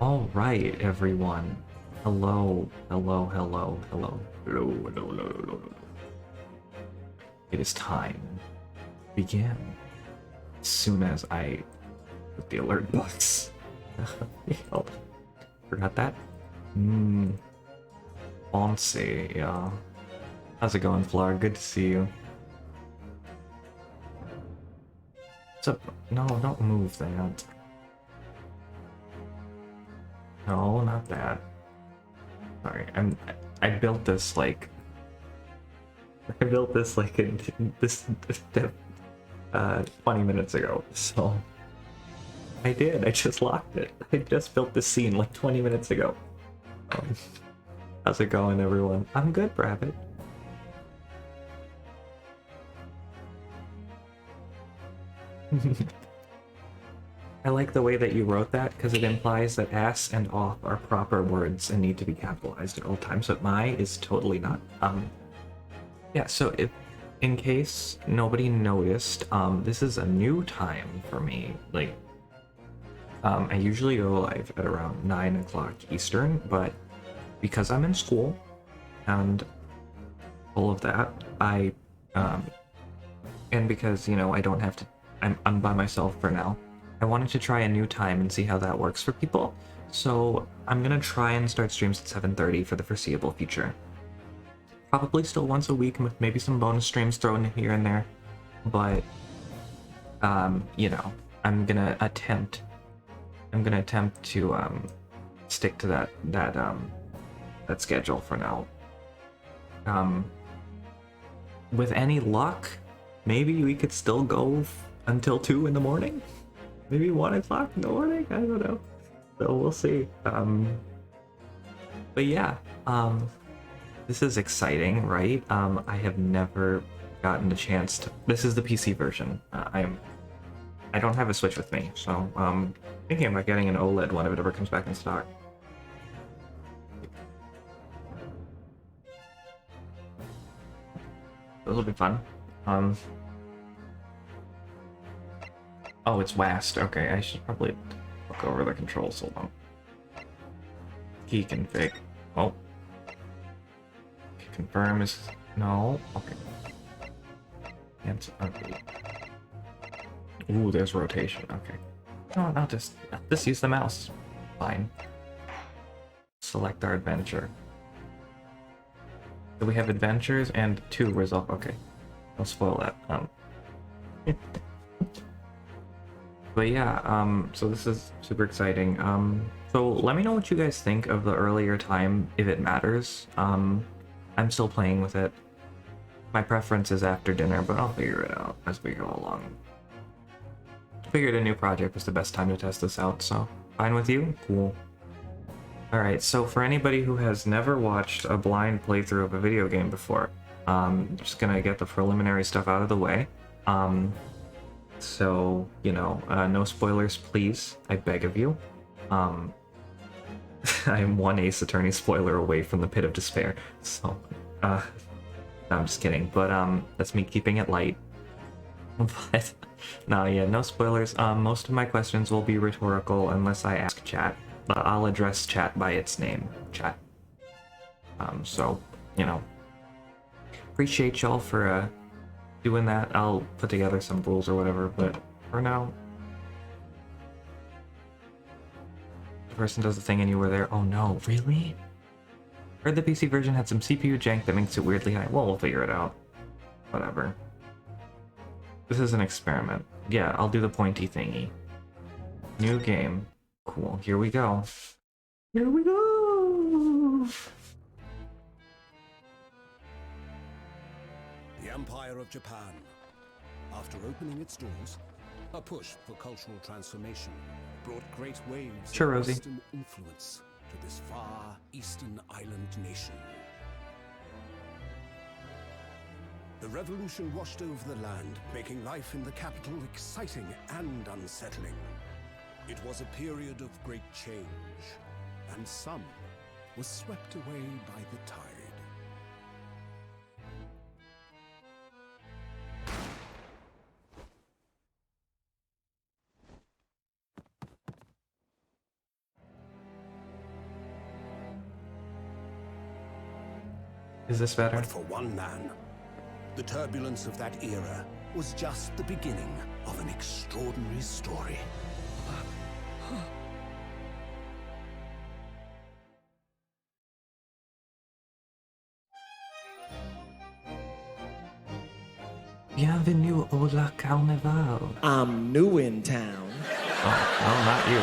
All right, everyone. Hello, hello, hello, hello, hello, hello, hello, hello, hello. It is time to begin. As soon as I put the alert box. Oh, forgot that. Onse, yeah. How's it going, Flar? Good to see you. What's up? No, don't move that. No, not that. Sorry, I built this like in this 20 minutes ago. So I did. I just locked it. I just built this scene like 20 minutes ago. Um, how's it going, everyone? I'm good, Rabbit. I like the way that you wrote that because it implies that ass and off are proper words and need to be capitalized at all times, but my is totally not. Yeah, so if in case nobody noticed, this is a new time for me. Like, I usually go live at around 9 o'clock Eastern, but because I'm in school and all of that, and because, you know, I don't have to, I'm by myself for now, I wanted to try a new time and see how that works for people. So I'm gonna try and start streams at 7:30 for the foreseeable future. Probably still once a week with maybe some bonus streams thrown in here and there, but you know, I'm gonna attempt to stick to that schedule for now. With any luck, maybe we could still go until 2 in the morning, maybe 1 o'clock in the morning. I don't know, so we'll see. But yeah, this is exciting, right? I have never gotten the chance to. This is the PC version. I don't have a Switch with me, so thinking about getting an OLED one if it ever comes back in stock. Those will be fun. Oh, it's WASD. Okay, I should probably look over the controls. Hold on. Key config. Oh. Confirm is no. Okay. Okay. Ooh, there's rotation. Okay. No, I'll just use the mouse. Fine. Select our adventure. So we have adventures and 2 result. Okay. Don't spoil that. But yeah, so this is super exciting. So let me know what you guys think of the earlier time, if it matters. I'm still playing with it. My preference is after dinner, but I'll figure it out as we go along. Figured a new project was the best time to test this out, so fine with you? Cool. Alright, so for anybody who has never watched a blind playthrough of a video game before, just gonna get the preliminary stuff out of the way. So, you know, no spoilers, please. I beg of you. I am one Ace Attorney spoiler away from the pit of despair. So, no, I'm just kidding. But that's me keeping it light. But no, yeah, no spoilers. Most of my questions will be rhetorical unless I ask chat. But I'll address chat by its name, chat. So, you know, appreciate y'all for doing that. I'll put together some rules or whatever, but for now, the person does the thing and you were there. Oh no, really? Heard the PC version had some CPU jank that makes it weirdly high. Well, we'll figure it out. Whatever. This is an experiment. Yeah, I'll do the pointy thingy. New game. Cool, here we go. Here we go! The Empire of Japan. After opening its doors, a push for cultural transformation brought great waves Sure, of Rosie. Western influence to this far eastern island nation. The revolution washed over the land, making life in the capital exciting and unsettling. It was a period of great change, and some was swept away by the tide. Is this better? But for one man, the turbulence of that era was just the beginning of an extraordinary story. Bienvenue au la carnaval. I'm new in town. Oh, well, not you.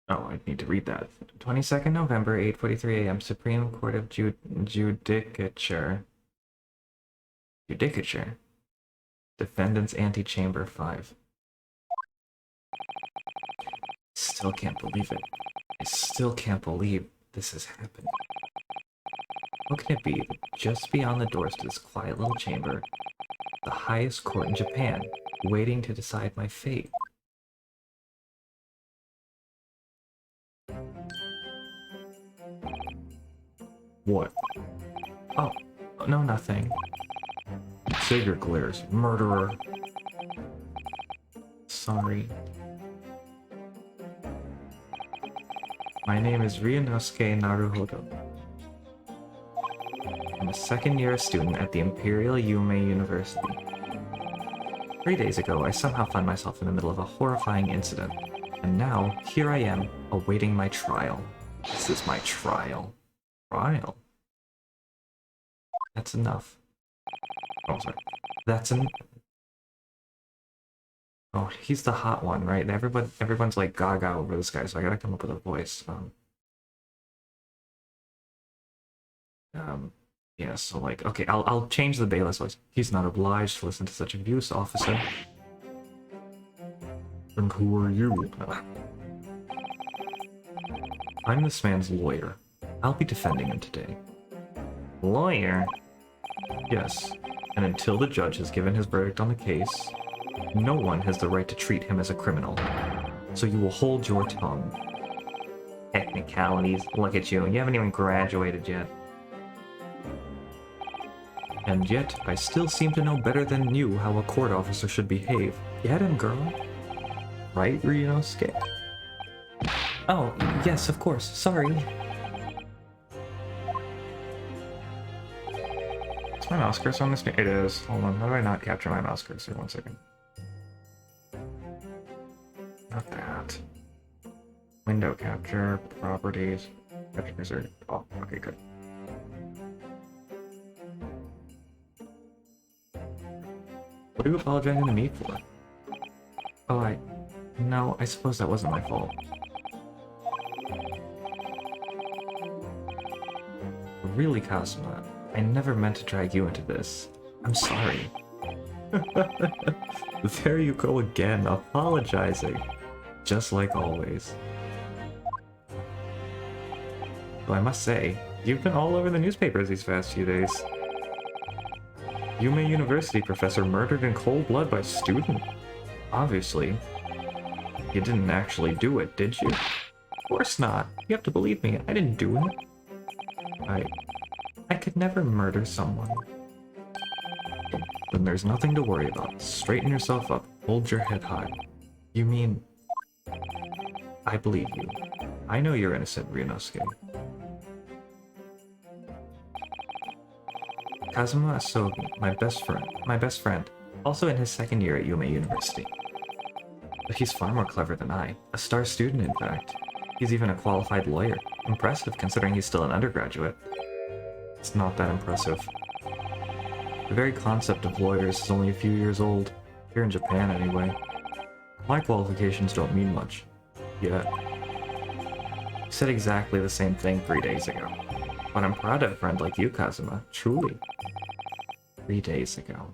Oh, I need to read that. 22nd November, 8:43 a.m. Supreme Court of Judicature. Judicature. Defendant's Antechamber 5. Still can't believe it. I still can't believe this has happened. What can it be that just beyond the doors to this quiet little chamber, the highest court in Japan, waiting to decide my fate? What? Oh, no, nothing. Savior glares. Murderer. Sorry. My name is Ryunosuke Naruhodo. I'm a second-year student at the Imperial Yume University. 3 days ago, I somehow found myself in the middle of a horrifying incident, and now, here I am, awaiting my trial. This is my trial. Trial? That's enough. Oh, sorry. That's an... Oh, he's the hot one, right? Everyone's like gaga over this guy, so I gotta come up with a voice. Yeah, so like, okay, I'll change the bailiff's voice. He's not obliged to listen to such abuse, officer. And who are you? I'm this man's lawyer. I'll be defending him today. Lawyer? Yes, and until the judge has given his verdict on the case, no one has the right to treat him as a criminal. So you will hold your tongue. Technicalities, look at you, you haven't even graduated yet. And yet, I still seem to know better than you how a court officer should behave. Get him, girl. Right, Ryonosuke? Oh, yes, of course, sorry. Is my mouse cursor on this? It is. Hold on, how do I not capture my mouse cursor? 1 second. Not that. Window capture, properties, capture cursor. Oh, okay, good. What are you apologizing to me for? Oh, no, I suppose that wasn't my fault. Really, Kazuma, I never meant to drag you into this. I'm sorry. There you go again, apologizing. Just like always. Though I must say, you've been all over the newspapers these past few days. Yume University professor murdered in cold blood by student. Obviously. You didn't actually do it, did you? Of course not. You have to believe me, I didn't do it. I could never murder someone. Then there's nothing to worry about. Straighten yourself up. Hold your head high. You mean... I believe you. I know you're innocent, Ryonosuke. Kazuma Asogi, my best friend, also in his second year at Yume University. But he's far more clever than I. A star student, in fact. He's even a qualified lawyer. Impressive, considering he's still an undergraduate. It's not that impressive. The very concept of lawyers is only a few years old. Here in Japan, anyway. My qualifications don't mean much. Yet. You said exactly the same thing 3 days ago. But I'm proud of a friend like you, Kazuma. Truly. 3 days ago.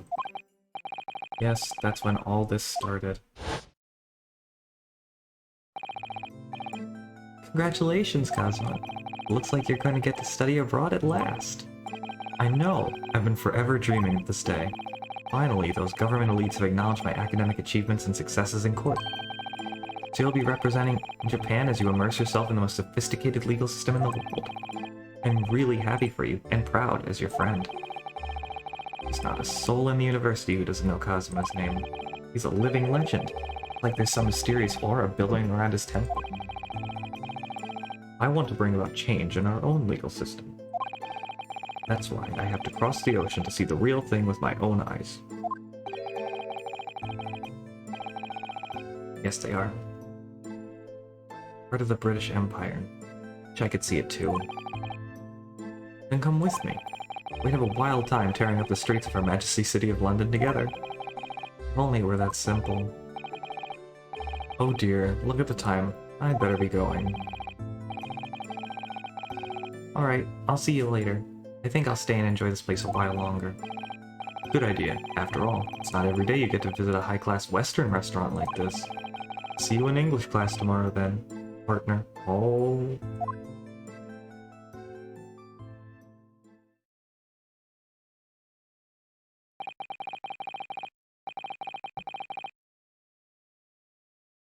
Yes, that's when all this started. Congratulations, Kazuma. Looks like you're going to get to study abroad at last. I know. I've been forever dreaming of this day. Finally, those government elites have acknowledged my academic achievements and successes in court. So you'll be representing Japan as you immerse yourself in the most sophisticated legal system in the world. I'm really happy for you, and proud as your friend. There's not a soul in the university who doesn't know Kazuma's name. He's a living legend, like there's some mysterious aura billowing around his temple. I want to bring about change in our own legal system. That's why I have to cross the ocean to see the real thing with my own eyes. Yes, they are. Part of the British Empire. Wish I could see it too. Then come with me. We'd have a wild time tearing up the streets of Her Majesty's City of London together. If only it were that simple. Oh dear, look at the time. I'd better be going. Alright, I'll see you later. I think I'll stay and enjoy this place a while longer. Good idea. After all, it's not every day you get to visit a high-class Western restaurant like this. See you in English class tomorrow then, partner. Oh.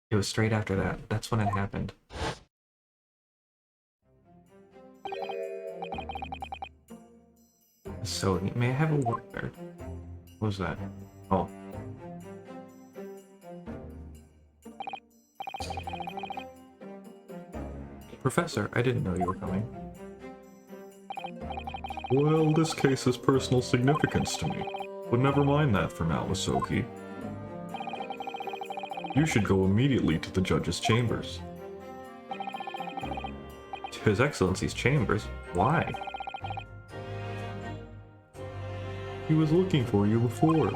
It was straight after that. That's when it happened. So, may I have a word there? What was that? Oh. Professor, I didn't know you were coming. Well, this case has personal significance to me, but never mind that for now, Asoki. You should go immediately to the judge's chambers. His Excellency's chambers? Why? He was looking for you before.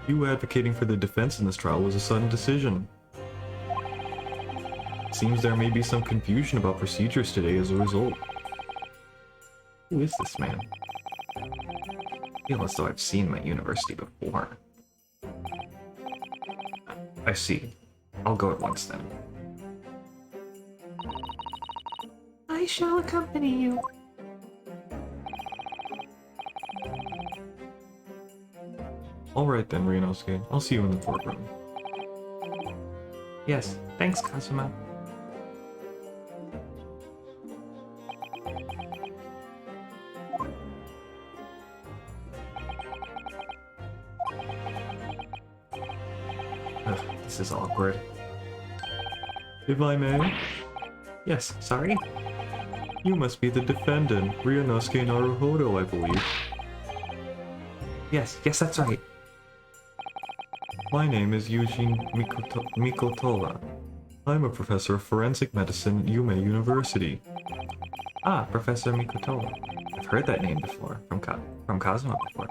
You advocating for the defense in this trial was a sudden decision. Seems there may be some confusion about procedures today as a result. Who is this man? I feel as though I've seen him at university before. I see. I'll go at once then. I shall accompany you. Alright then, Ryonosuke. I'll see you in the courtroom. Yes, thanks, Kazuma. Ugh, this is awkward. If I may, Yes, sorry? you must be the defendant, Ryunosuke Naruhodo, I believe. Yes, that's right. My name is Eugene Mikotola. I'm a professor of forensic medicine at Yume University. Ah, Professor Mikotola. I've heard that name before, from Kazuma before.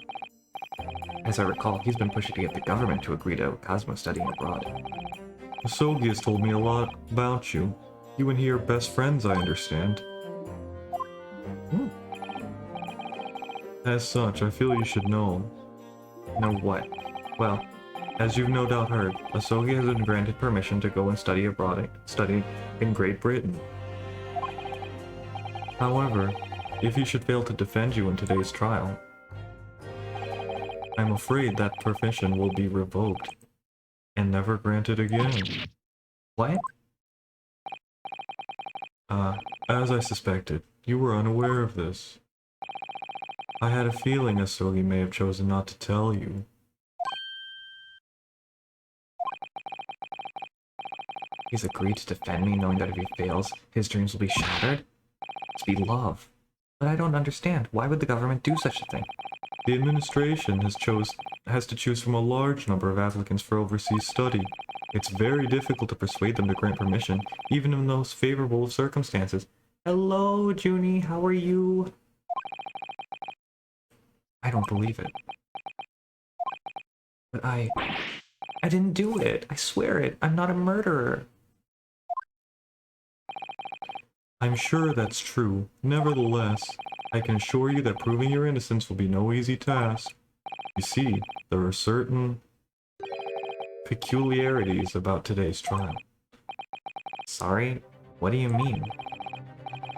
As I recall, he's been pushing to get the government to agree to Kazuma studying abroad. Asogi has told me a lot about you. You and he are best friends, I understand. Hmm. As such, I feel you should know. Know what? Well, As you've no doubt heard, Asogi has been granted permission to go and study abroad, study in Great Britain. However, if he should fail to defend you in today's trial, I'm afraid that permission will be revoked and never granted again. what? As I suspected, you were unaware of this. I had a feeling Asogi may have chosen not to tell you. He's agreed to defend me knowing that if he fails, his dreams will be shattered? Must be love. But I don't understand. Why would the government do such a thing? The administration has to choose from a large number of applicants for overseas study. It's very difficult to persuade them to grant permission, even in the most favorable of circumstances. Hello, Junie. How are you? I don't believe it. But I didn't do it. I swear it. I'm not a murderer. I'm sure that's true. Nevertheless, I can assure you that proving your innocence will be no easy task. You see, there are certain peculiarities about today's trial. Sorry? What do you mean?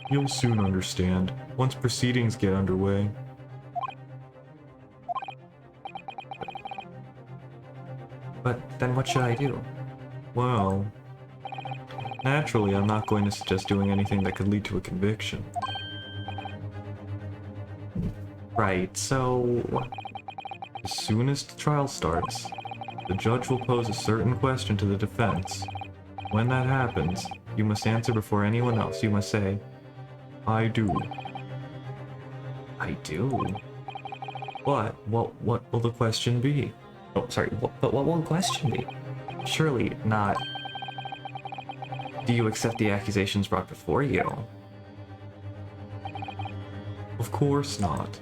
You'll soon understand, once proceedings get underway. But then what should I do? Well, Naturally, I'm not going to suggest doing anything that could lead to a conviction. Right, so... As soon as the trial starts, the judge will pose a certain question to the defense. When that happens, you must answer before anyone else. You must say, I do. I do? But what will the question be? Oh, sorry, but what will the question be? Surely not... Do you accept the accusations brought before you? Of course not.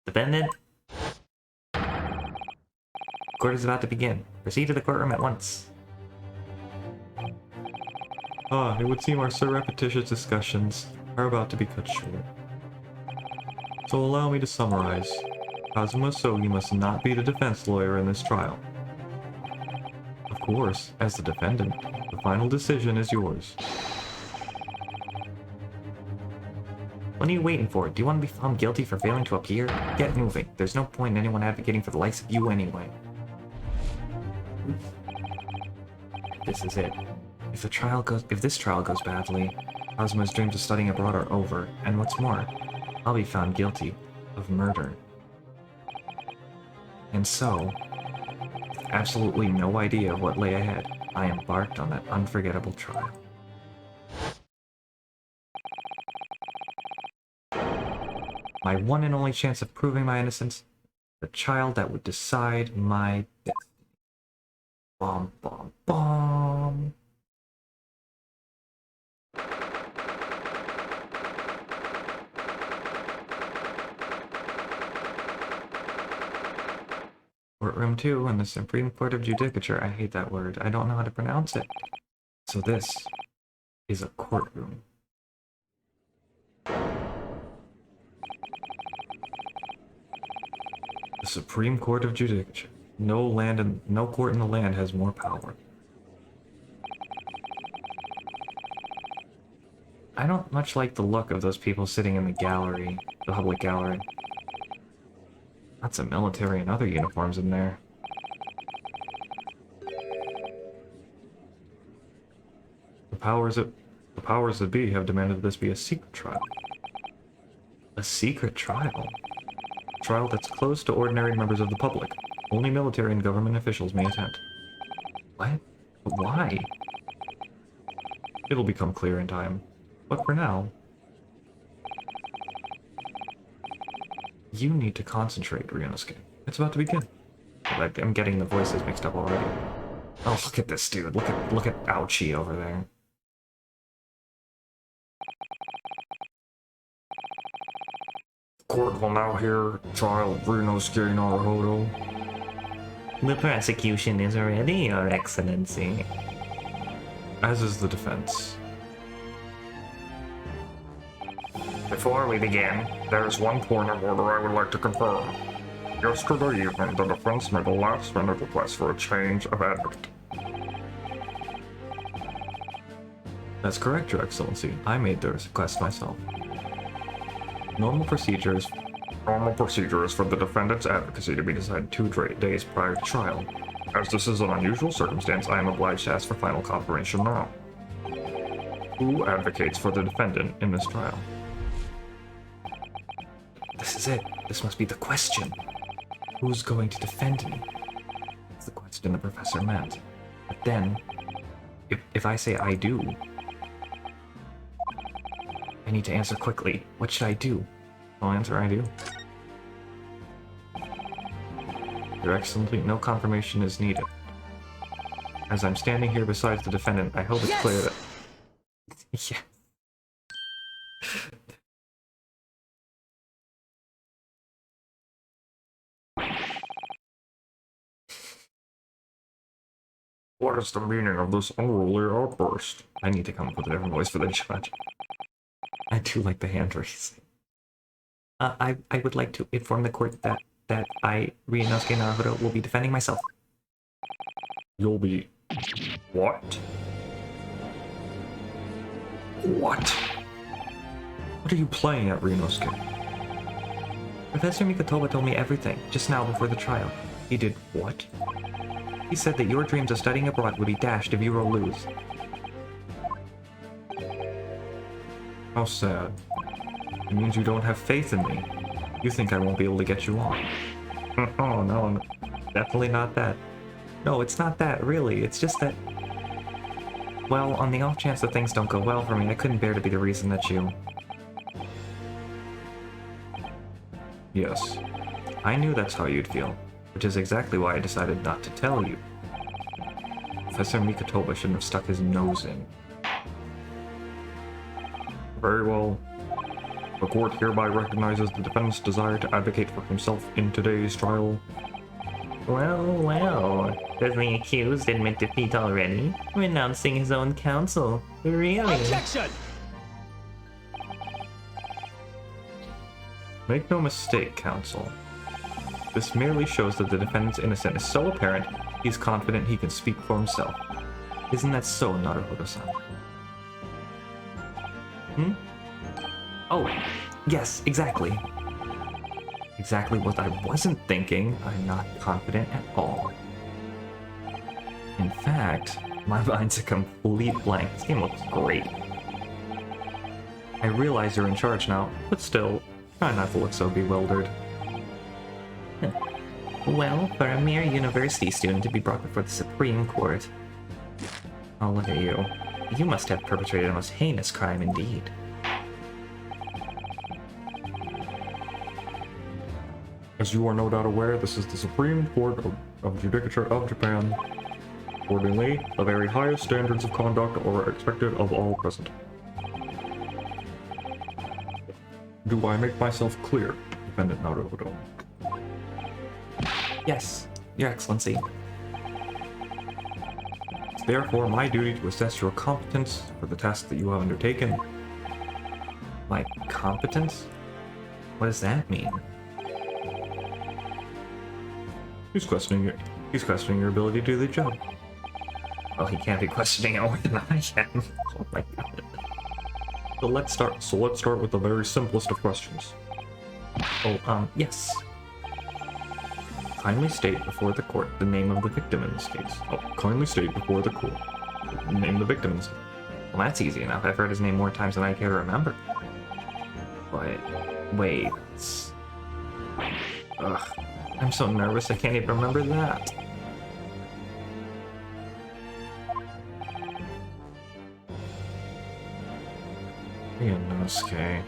Defendant? Court is about to begin. Proceed to the courtroom at once. It would seem our surreptitious discussions are about to be cut short. So allow me to summarize. Kazuma Sogi must not be the defense lawyer in this trial. Of course, as the defendant, the final decision is yours. What are you waiting for? Do you want to be found guilty for failing to appear? Get moving. There's no point in anyone advocating for the likes of you anyway. This is it. If this trial goes badly, Kazuma's dreams of studying abroad are over, and what's more, I'll be found guilty of murder. And so, with absolutely no idea of what lay ahead, I embarked on that unforgettable trial. My one and only chance of proving my innocence, the child that would decide my destiny. Bom, bom, bom. Courtroom 2 in the Supreme Court of Judicature. I hate that word. I don't know how to pronounce it. So this is a courtroom. The Supreme Court of Judicature. No court in the land has more power. I don't much like the look of those people sitting in the gallery, the public gallery. Lots of military and other uniforms in there. The powers that be have demanded this be a secret trial. A secret trial? A trial that's closed to ordinary members of the public. Only military and government officials may attend. What? But why? It'll become clear in time. But for now... You need to concentrate, Ryonosuke. It's about to begin. I'm getting the voices mixed up already. Oh, look at this dude. Look at Ouchie over there. Court will now hear trial of Ryunosuke Naruhodo. The prosecution is ready, Your Excellency. As is the defense. Before we begin, there is one point of order I would like to confirm. Yesterday evening, the defense made a last-minute request for a change of advocate. That's correct, Your Excellency. I made the request myself. Normal procedure is for the defendant's advocacy to be decided 2 days prior to trial. As this is an unusual circumstance, I am obliged to ask for final confirmation now. Who advocates for the defendant in this trial? This is it. This must be the question. Who's going to defend me? That's the question the professor meant. But then, if I say I do, I need to answer quickly. What should I do? I'll answer I do. Your Excellency, no confirmation is needed. As I'm standing here beside the defendant, I hope it's clear that... Yeah. What is the meaning of this unruly outburst? I need to come up with a different voice for the judge. I do like the hand raising. I would like to inform the court that I, Ryunosuke Naruhodo, will be defending myself. You'll be... what? What? What are you playing at, Ryonosuke? Professor Mikotoba told me everything, just now before the trial. He did what? He said that your dreams of studying abroad would be dashed if you were to lose. How sad. It means you don't have faith in me. You think I won't be able to get you on. Oh, no, definitely not that. No, it's not that, really. It's just that... Well, on the off chance that things don't go well for me, I couldn't bear to be the reason that you... Yes. I knew that's how you'd feel, which is exactly why I decided not to tell you. Professor Mikotoba shouldn't have stuck his nose in. Very well. The court hereby recognizes the defendant's desire to advocate for himself in today's trial. Well, does the accused admit defeat already? Renouncing his own counsel. Really? Objection! Make no mistake, counsel. This merely shows that the defendant's innocence is so apparent, he's confident he can speak for himself. Isn't that so, Naruhodo-san? Oh, yes, exactly. Exactly what I wasn't thinking. I'm not confident at all. In fact, my mind's a complete blank. This game looks great. I realize you're in charge now, but still, try not to look so bewildered. Well, for a mere university student to be brought before the Supreme Court. Oh, look at you. You must have perpetrated a most heinous crime indeed. As you are no doubt aware, this is the Supreme Court of Judicature of Japan. Accordingly, the very highest standards of conduct are expected of all present. Do I make myself clear, Defendant Naruhodo? Yes, Your Excellency. It's therefore my duty to assess your competence for the task that you have undertaken. My competence? What does that mean? He's questioning your ability to do the job. Oh, he can't be questioning it more than I am. Oh my god. So let's start with the very simplest of questions. Oh, yes. Kindly state before the court the name of the victim in this case. Oh, kindly state before the court. Name the victims. Well, that's easy enough. I've heard his name more times than I care to remember. But, wait. Ugh. I'm so nervous I can't even remember that. Ryonosuke.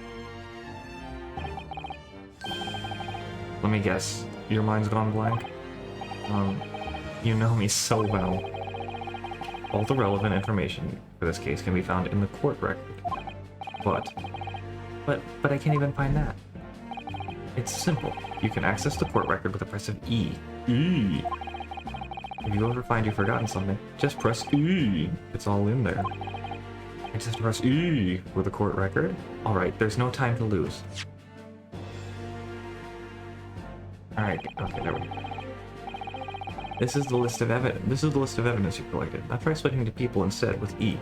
Let me guess. Your mind's gone blank? You know me so well. All the relevant information for this case can be found in the court record. But I can't even find that. it's simple. You can access the court record with the press of E. E. If you ever find you've forgotten something, just press E. It's all in there. I just have to press E For the court record? Alright, there's no time to lose. Alright, okay, there we go. This is the list of evidence you collected. Now try switching to people instead with E.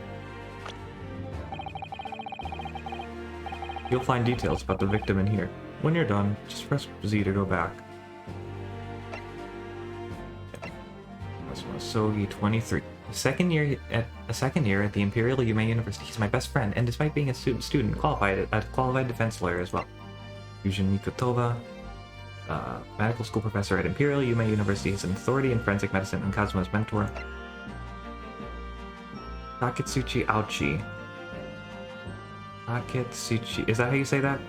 You'll find details about the victim in here. When you're done, just press Z to go back. Sogi 23. A second year at the Imperial Yume University. He's my best friend, and despite being a student, a qualified defense lawyer as well. Yujin Mikotoba, medical school professor at Imperial Yume University. He's an authority in forensic medicine and Kazuma's mentor. Taketsuchi Aochi. Taketsuchi, is that how you say that?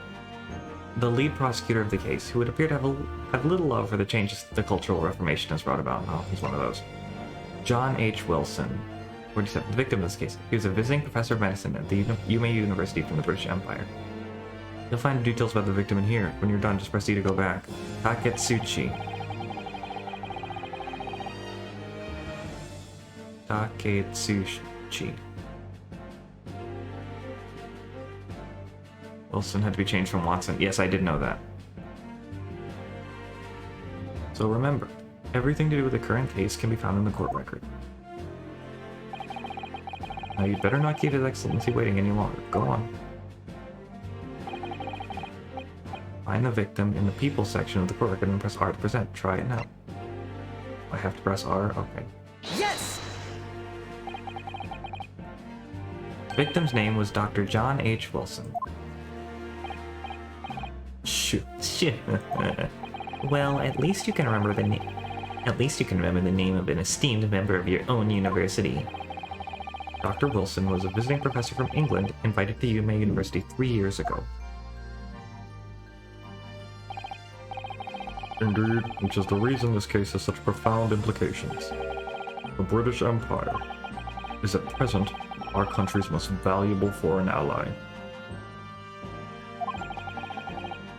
The lead prosecutor of the case, who would appear to have little love for the changes the Cultural Reformation has brought about. Oh, he's one of those. John H. Wilson, 47, the victim of this case. He was a visiting professor of medicine at the Yume University from the British Empire. You'll find details about the victim in here. When you're done, just press E to go back. Taketsuchi. Taketsuchi. Wilson had to be changed from Watson. Yes, I did know that. So remember, everything to do with the current case can be found in the court record. Now you'd better not keep His Excellency waiting any longer. Go on. Find the victim in the people section of the court record and press R to present. Try it now. I have to press R? Okay. Yes! Victim's name was Dr. John H. Wilson. Shoot. Well, at least you can remember the name. At least you can remember the name of an esteemed member of your own university. Dr. Wilson was a visiting professor from England invited to Yuma University 3 years ago. Indeed, which is the reason this case has such profound implications. The British Empire is at present our country's most valuable foreign ally.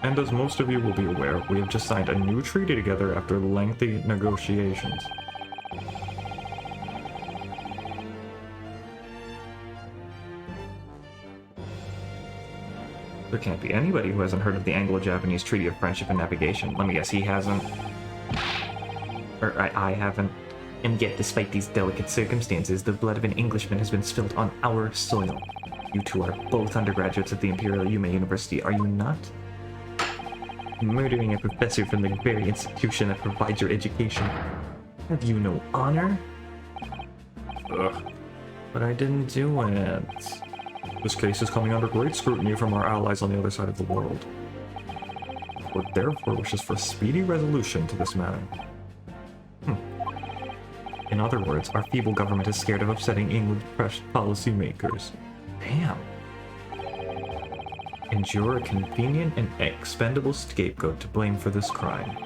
And as most of you will be aware, we have just signed a new treaty together after lengthy negotiations. There can't be anybody who hasn't heard of the Anglo-Japanese Treaty of Friendship and Navigation. Let me guess, he hasn't. Or I haven't. And yet, despite these delicate circumstances, the blood of an Englishman has been spilled on our soil. You two are both undergraduates at the Imperial Yuma University, are you not? Murdering a professor from the very institution that provides your education. Have you no honor? Ugh. But I didn't do it. This case is coming under great scrutiny from our allies on the other side of the world. The court therefore wishes for speedy resolution to this matter. In other words, our feeble government is scared of upsetting England's policymakers. Damn. And you're a convenient and expendable scapegoat to blame for this crime.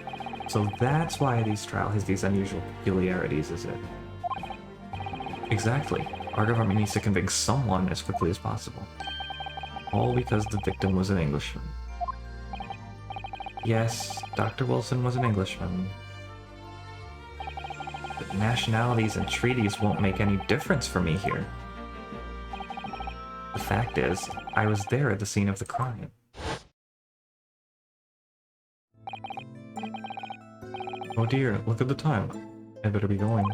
So that's why this trial has these unusual peculiarities, is it? Exactly. Our government needs to convict someone as quickly as possible. All because the victim was an Englishman. Yes, Dr. Wilson was an Englishman. But nationalities and treaties won't make any difference for me here. The fact is, I was there at the scene of the crime. Oh dear, look at the time. I better be going.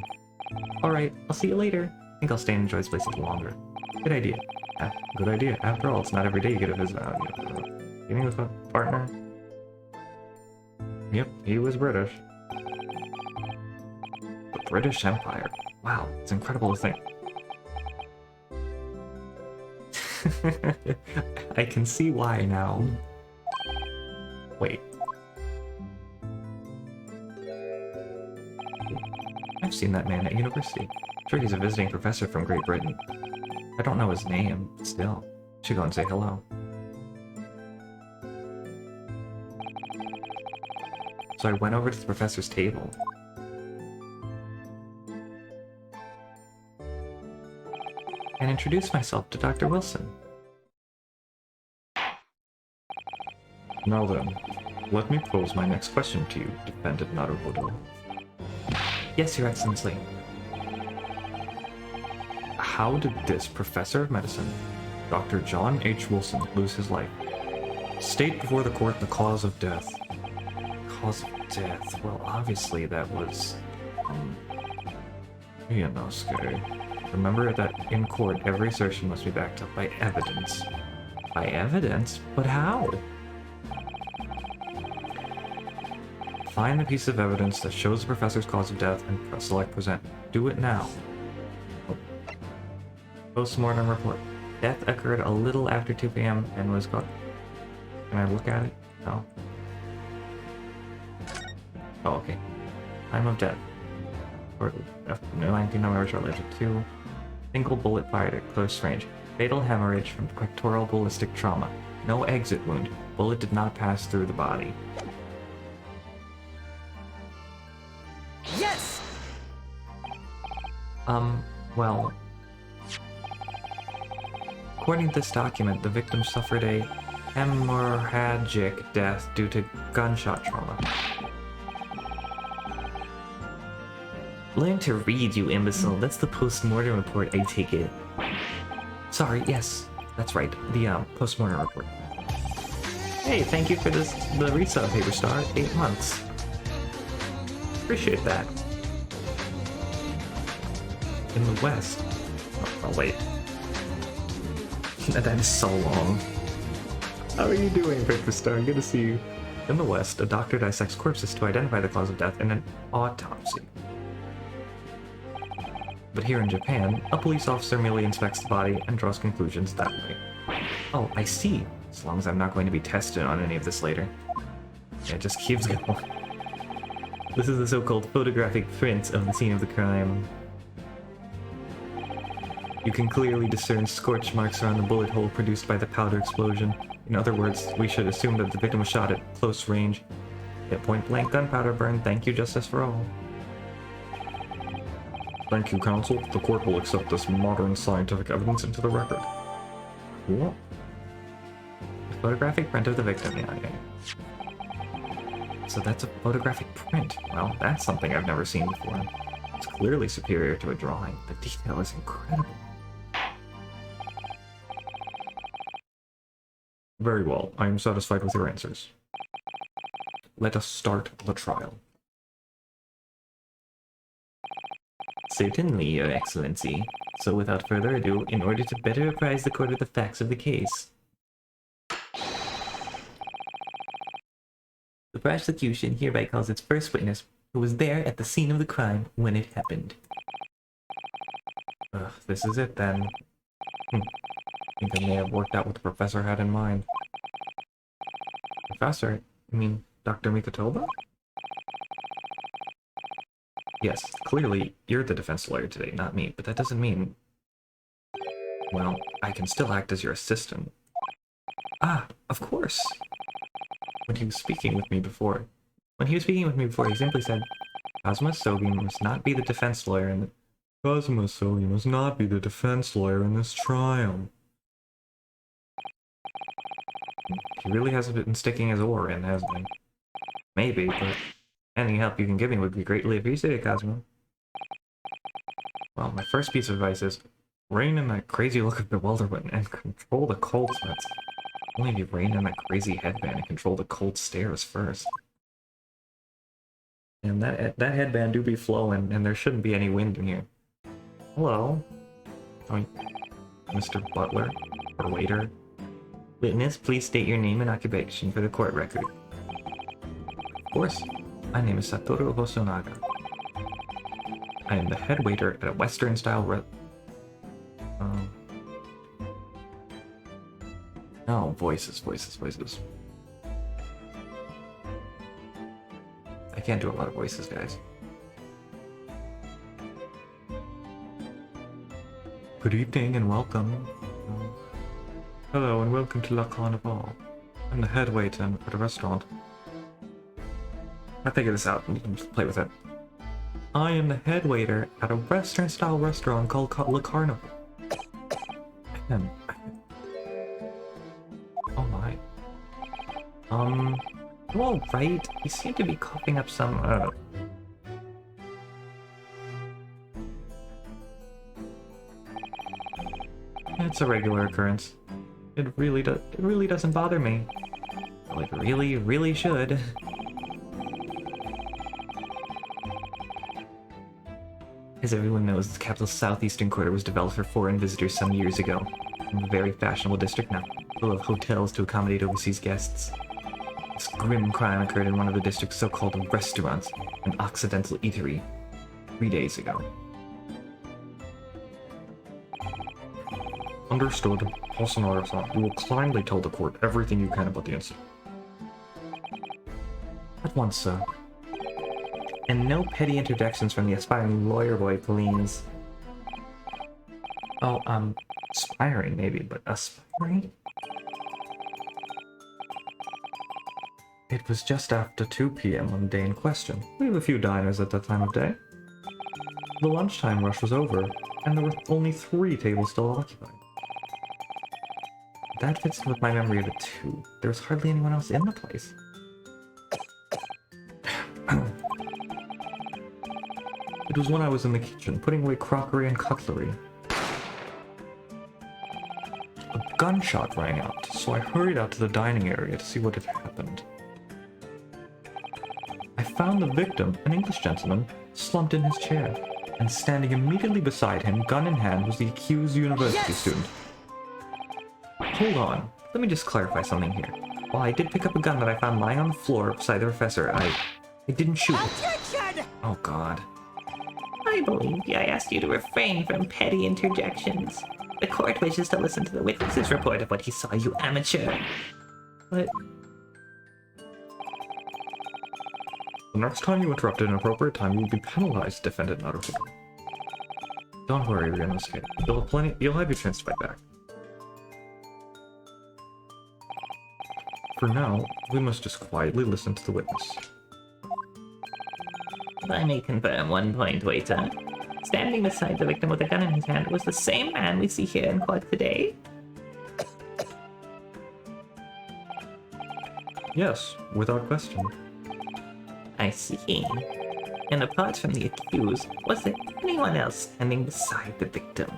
Alright, I'll see you later. I think I'll stay and enjoy this place a little longer. Good idea. Good idea. After all, it's not every day you get a visit. Getting with a partner? Yep, he was British. The British Empire. Wow, it's incredible to think. I can see why now. Wait. I've seen that man at university. Sure, he's a visiting professor from Great Britain. I don't know his name, but still. Should go and say hello. So I went over to the professor's table. And introduced myself to Dr. Wilson. Now then, let me pose my next question to you, Defendant Naruhodo. Yes, Your Excellency. How did this professor of medicine, Dr. John H. Wilson, lose his life? State before the court the cause of death. Cause of death? Well, obviously that was... Ryonosuke. Remember that in court, every assertion must be backed up by evidence. By evidence? But how? Find the piece of evidence that shows the professor's cause of death and select present. Do it now. Post-mortem report. Death occurred a little after 2 p.m. and was got. Can I look at it? No. Oh, okay. Time of death. Or 19 November, shortly after 2. Single bullet fired at close range. Fatal hemorrhage from pectoral ballistic trauma. No exit wound. Bullet did not pass through the body. Yes! Well... According to this document, the victim suffered a hemorrhagic death due to gunshot trauma. Learn to read, you imbecile. That's the post-mortem report, I take it. Sorry, yes. That's right. The, post-mortem report. Hey, thank you for the resub, Paper Star. 8 months. Appreciate that. In the West. Oh, wait. That is so long. How are you doing, Paper Star? Good to see you. In the West, a doctor dissects corpses to identify the cause of death in an autopsy. But here in Japan, a police officer merely inspects the body and draws conclusions that way. Oh, I see. As long as I'm not going to be tested on any of this later. Yeah, it just keeps going. This is the so-called photographic print of the scene of the crime. You can clearly discern scorch marks around the bullet hole produced by the powder explosion. In other words, we should assume that the victim was shot at close range. At point-blank gunpowder burn. Thank you, justice for all. Thank you, counsel. The court will accept this modern scientific evidence into the record. What? The photographic print of the victim, yeah. So that's a photographic print. Well, that's something I've never seen before. It's clearly superior to a drawing. The detail is incredible. Very well. I am satisfied with your answers. Let us start the trial. Certainly, Your Excellency. So without further ado, in order to better apprise the court of the facts of the case, the prosecution hereby calls its first witness, who was there at the scene of the crime when it happened. This is it then. I think I may have worked out what the professor had in mind. Professor? You mean Dr. Mikotoba? Yes, clearly you're the defense lawyer today, not me, but that doesn't mean... Well, I can still act as your assistant. Ah, of course! When he was speaking with me before, he simply said, Kazuma Sogi must not be the defense lawyer in the... Kazuma Sogi must not be the defense lawyer in this trial. He really hasn't been sticking his oar in, hasn't he? Maybe, but any help you can give me would be greatly appreciated, Kazuma. Well, my first piece of advice is rein in that crazy look of bewilderment and control the cold sweats. Only if you rein in that crazy headband and control the cold stares first. And that headband do be flowing, and there shouldn't be any wind in here. Hello? Mr. Butler? Or waiter? Witness, please state your name and occupation for the court record. Of course. My name is Satoru Hosonaga. I am the head waiter at a Western-style Oh, voices. I can't do a lot of voices, guys. Good evening and welcome. Hello and welcome to La Carnival. I'm the head waiter at a restaurant. I'll figure this out and just play with it. I am the head waiter at a Western-style restaurant called Le Carnival. Oh my. You all right? You seem to be coughing up some, It's a regular occurrence. It really doesn't bother me. Well, it really should. As everyone knows, the capital's southeastern quarter was developed for foreign visitors some years ago. A very fashionable district now, full of hotels to accommodate overseas guests. This grim crime occurred in one of the district's so-called restaurants, an Occidental eatery, 3 days ago. Understood. Hosonaga-san, you will kindly tell the court everything you can about the incident. At once, sir. And no petty interjections from the aspiring lawyer boy, please. Oh, aspiring maybe, but aspiring? It was just after 2 p.m. on the day in question. We have a few diners at that time of day. The lunchtime rush was over, and there were only 3 tables still occupied. That fits in with my memory of it too. There was hardly anyone else in the place. It was when I was in the kitchen, putting away crockery and cutlery. A gunshot rang out, so I hurried out to the dining area to see what had happened. I found the victim, an English gentleman, slumped in his chair, and standing immediately beside him, gun in hand, was the accused university student. Hold on, let me just clarify something here. While I did pick up a gun that I found lying on the floor beside the professor, I didn't shoot it. Objection! Oh god. I I believe you. I asked you to refrain from petty interjections. The court wishes to listen to the witness's report of what he saw, you amateur. But The next time you interrupt at an appropriate time, you will be penalized, Defendant Naruhodo. don't worry, Ryonosuke. You'll have your chance to fight back. For now, we must just quietly listen to the witness. If I may confirm one point, waiter. Standing beside the victim with a gun in his hand was the same man we see here in court today? Yes, without question. I see. And apart from the accused, was there anyone else standing beside the victim?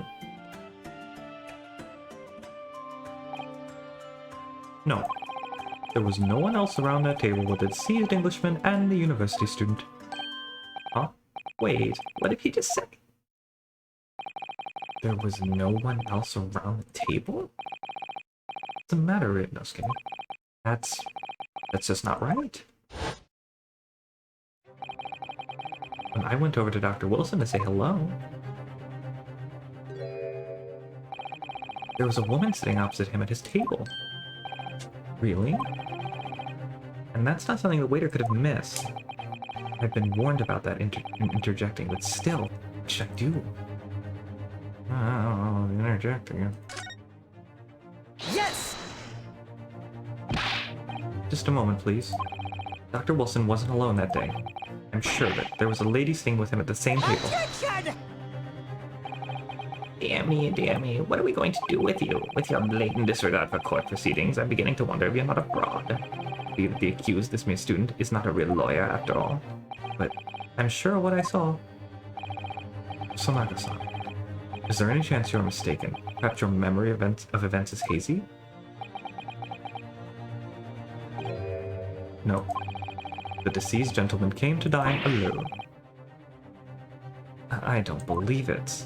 No. There was no one else around that table but the deceased Englishman and the university student. Huh? Wait, what did he just say? There was no one else around the table? What's the matter, Ryonosuke? That's just not right. When I went over to Dr. Wilson to say hello, there was a woman sitting opposite him at his table. Really? And that's not something the waiter could have missed. I've been warned about that interjecting, but still, what should I do? Oh, interjecting. Yes! Just a moment, please. Dr. Wilson wasn't alone that day. I'm sure that there was a lady sitting with him at the same table. Dear me, what are we going to do with you? With your blatant disregard for court proceedings, I'm beginning to wonder if you're not a fraud. Believe that the accused, this mere student, is not a real lawyer after all. But I'm sure of what I saw. Sanaga-san, is there any chance you're mistaken? Perhaps your memory of events is hazy? No. The deceased gentleman came to dine alone. I don't believe it.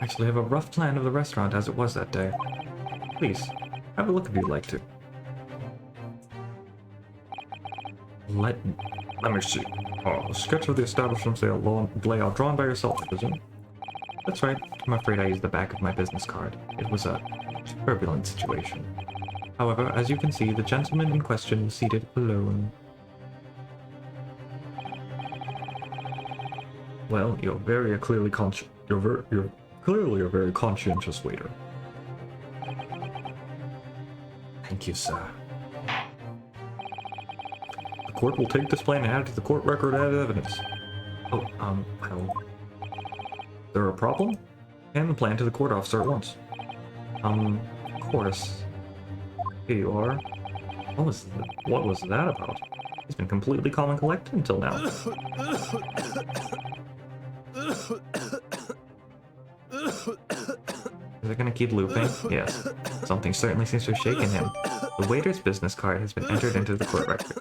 Actually, I have a rough plan of the restaurant as it was that day. Please, have a look if you'd like to. Let me see. A sketch of the establishment's layout drawn by yourself, I presume? That's right. I'm afraid I used the back of my business card. It was a turbulent situation. However, as you can see, the gentleman in question was seated alone. Well, you're clearly a very conscientious waiter. Thank you, sir. The court will take this plan and add it to the court record as evidence. Oh, well, Is there a problem? Hand the plan to the court officer at once. of course. Here you are. What was that about? He's been completely calm and collected until now. Is it gonna keep looping? Yes. Something certainly seems to have shaken him. The waiter's business card has been entered into the court record.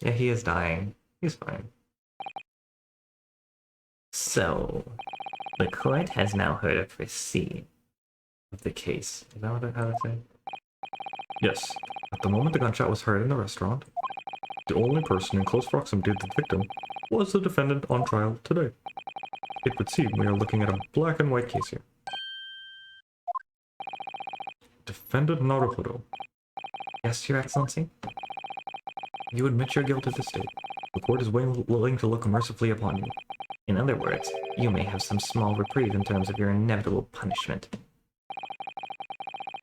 Yeah, he is dying. He's fine. So, the court has now heard a proceed Of the case. Is that how to say? Yes. At the moment the gunshot was heard in the restaurant, the only person in close proximity to the victim was the defendant on trial today. It would seem we are looking at a black and white case here. Defendant Naruhodo. Yes, Your Excellency? You admit your guilt at this state. The court is willing to look mercifully upon you. In other words, you may have some small reprieve in terms of your inevitable punishment.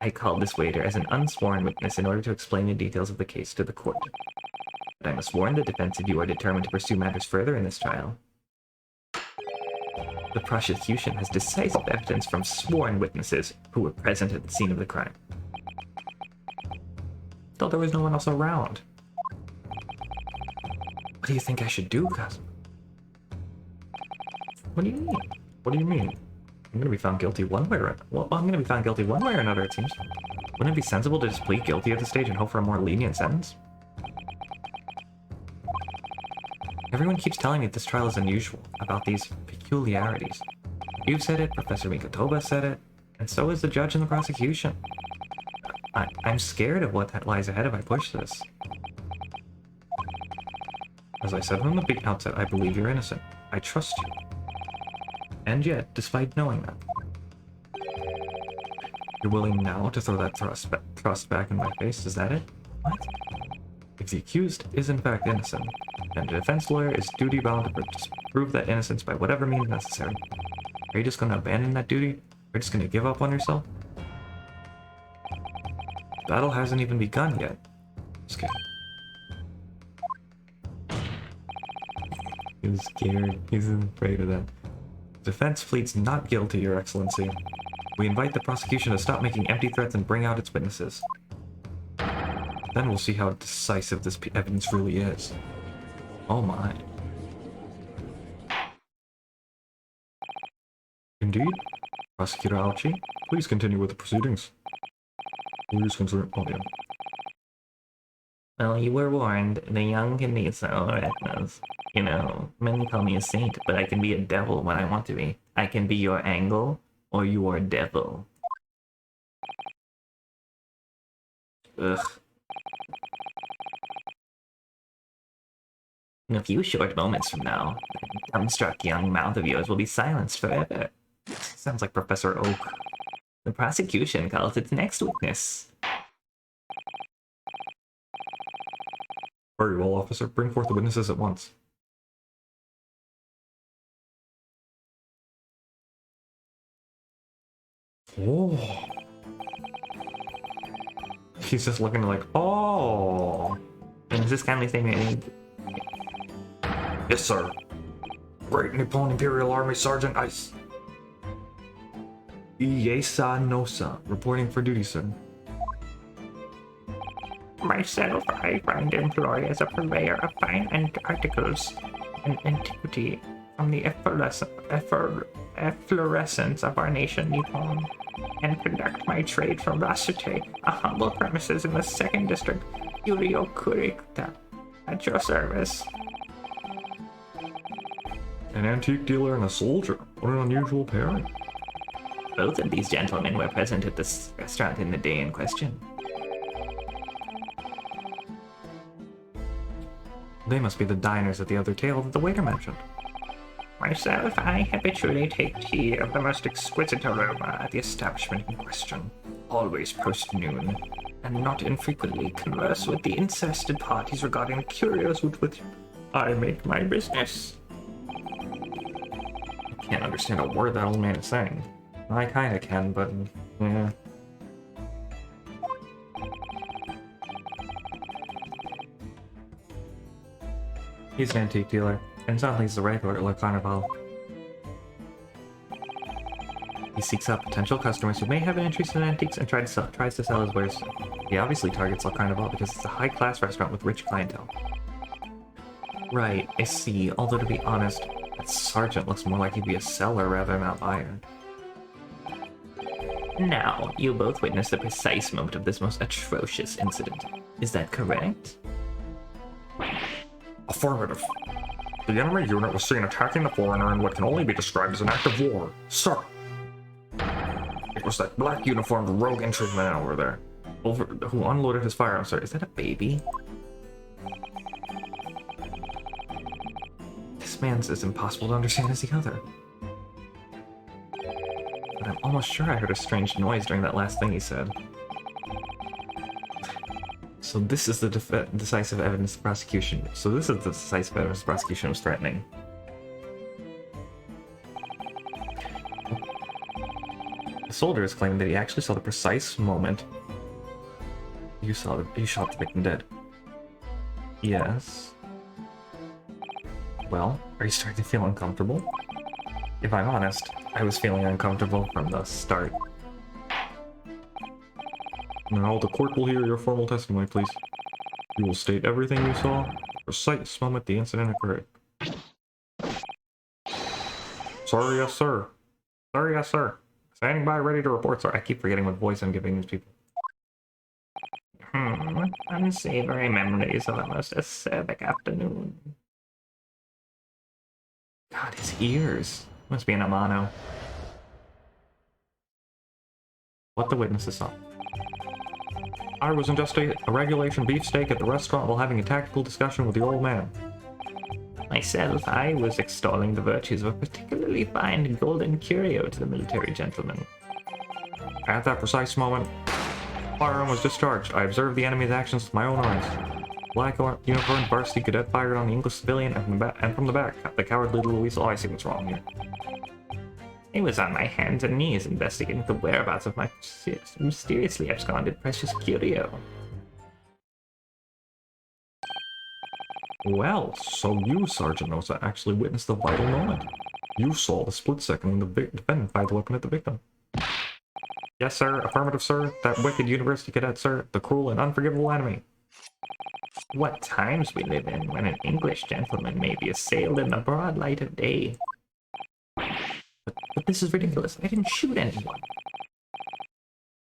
I called this waiter as an unsworn witness in order to explain the details of the case to the court. But I must warn the defense if you are determined to pursue matters further in this trial. The prosecution has decisive evidence from sworn witnesses who were present at the scene of the crime. Thought there was no one else around. What do you think I should do, cousin? What do you mean? What do you mean? I'm gonna be found guilty one way or another. Well, I'm gonna be found guilty one way or another, it seems. Wouldn't it be sensible to just plead guilty at this stage and hope for a more lenient sentence? Everyone keeps telling me this trial is unusual, about these peculiarities. You've said it, Professor Mikotoba said it, and so is the judge and the prosecution. I'm scared of what that lies ahead if I push this. As I said from the outset, I believe you're innocent. I trust you. And yet, despite knowing that, you're willing now to throw that trust back in my face? Is that it? What? If the accused is in fact innocent, then the defense lawyer is duty-bound to prove that innocence by whatever means necessary. Are you just going to abandon that duty? Are you just going to give up on yourself? The battle hasn't even begun yet. Just kidding. He's scared. He's afraid of that. Defense pleads not guilty, Your Excellency. We invite the prosecution to stop making empty threats and bring out its witnesses. Then we'll see how decisive this evidence really is. Oh my. Indeed. Prosecutor Aochi, please continue with the proceedings. Please continue. Oh, yeah. Well, you were warned. The young can be so reckless. You know, many call me a saint, but I can be a devil when I want to be. I can be your angle or your devil. Ugh. In a few short moments from now, the dumbstruck young mouth of yours will be silenced forever. Sounds like Professor Oak. The prosecution calls its next witness. Very well, officer. Bring forth the witnesses at once. Oh. He's just looking like, oh. And is this kindly statement? Yes, sir. Great Nippon Imperial Army Sergeant Ice. Iesa Nosa, reporting for duty, sir. Myself, I find employ as a purveyor of fine articles and antiquity from the efflorescence of our nation, Nippon, and conduct my trade from Rasute, a humble premises in the 2nd District, Ryonosuke, at your service. An antique dealer and a soldier. What an unusual pairing. Both of these gentlemen were present at this restaurant in the day in question. They must be the diners at the other table that the waiter mentioned. Myself, I habitually take tea of the most exquisite aroma at the establishment in question, always post-noon, and not infrequently converse with the interested parties regarding the curios with which I make my business. I can't understand a word that old man is saying. I kinda can, but yeah. He's an antique dealer, and suddenly he's the regular Le Carnival. He seeks out potential customers who may have an interest in antiques and tries to sell his wares. He obviously targets Le Carnival because it's a high-class restaurant with rich clientele. Right, I see, although to be honest, that sergeant looks more like he'd be a seller rather than a buyer. Now, you both witnessed the precise moment of this most atrocious incident. Is that correct? Affirmative. The enemy unit was seen attacking the foreigner in what can only be described as an act of war. Sir! It was that black uniformed rogue infantryman over there. Who unloaded his firearm, sir. Is that a baby? This man's as impossible to understand as the other. But I'm almost sure I heard a strange noise during that last thing he said. So this is the decisive evidence the prosecution. So this is the decisive evidence the prosecution was threatening. The soldier is claiming that he actually saw the precise moment you shot the victim dead. Yes. Well, are you starting to feel uncomfortable? If I'm honest, I was feeling uncomfortable from the start. Now the court will hear your formal testimony, please. You will state everything you saw, the precise moment the incident occurred. Sorry, yes, sir. Sorry, yes, sir. Standing by, ready to report, sir. I keep forgetting what voice I'm giving these people. Unsavory memories of a most acerbic afternoon. God, his ears. Must be an Amano. What the witnesses saw. I was ingesting a regulation beefsteak at the restaurant while having a tactical discussion with the old man. Myself, I was extolling the virtues of a particularly fine golden curio to the military gentleman. At that precise moment, firearm was discharged. I observed the enemy's actions with my own eyes. Black uniformed varsity cadet fired on the English civilian and from the back. The cowardly little weasel. Oh, I see what's wrong here. I was on my hands and knees investigating the whereabouts of my mysteriously absconded precious curio. Well, so you, Sergeant Osa, actually witnessed the vital moment. You saw the split second when the defendant fired the weapon at the victim. Yes, sir. Affirmative, sir. That wicked university cadet, sir. The cruel and unforgivable enemy. What times we live in when an English gentleman may be assailed in the broad light of day. But this is ridiculous. I didn't shoot anyone.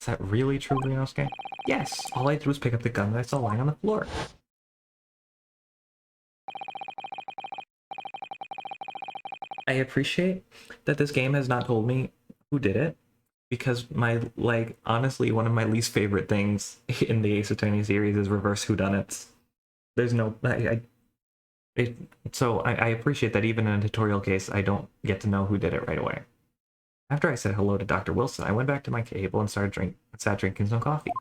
Is that really true, Ryonosuke? Yes. All I did was pick up the gun that I saw lying on the floor. I appreciate that this game has not told me who did it, because honestly, one of my least favorite things in the Ace Attorney series is reverse whodunits. There's no, so I appreciate that even in a tutorial case, I don't get to know who did it right away. After I said hello to Dr. Wilson, I went back to my table and sat drinking some coffee.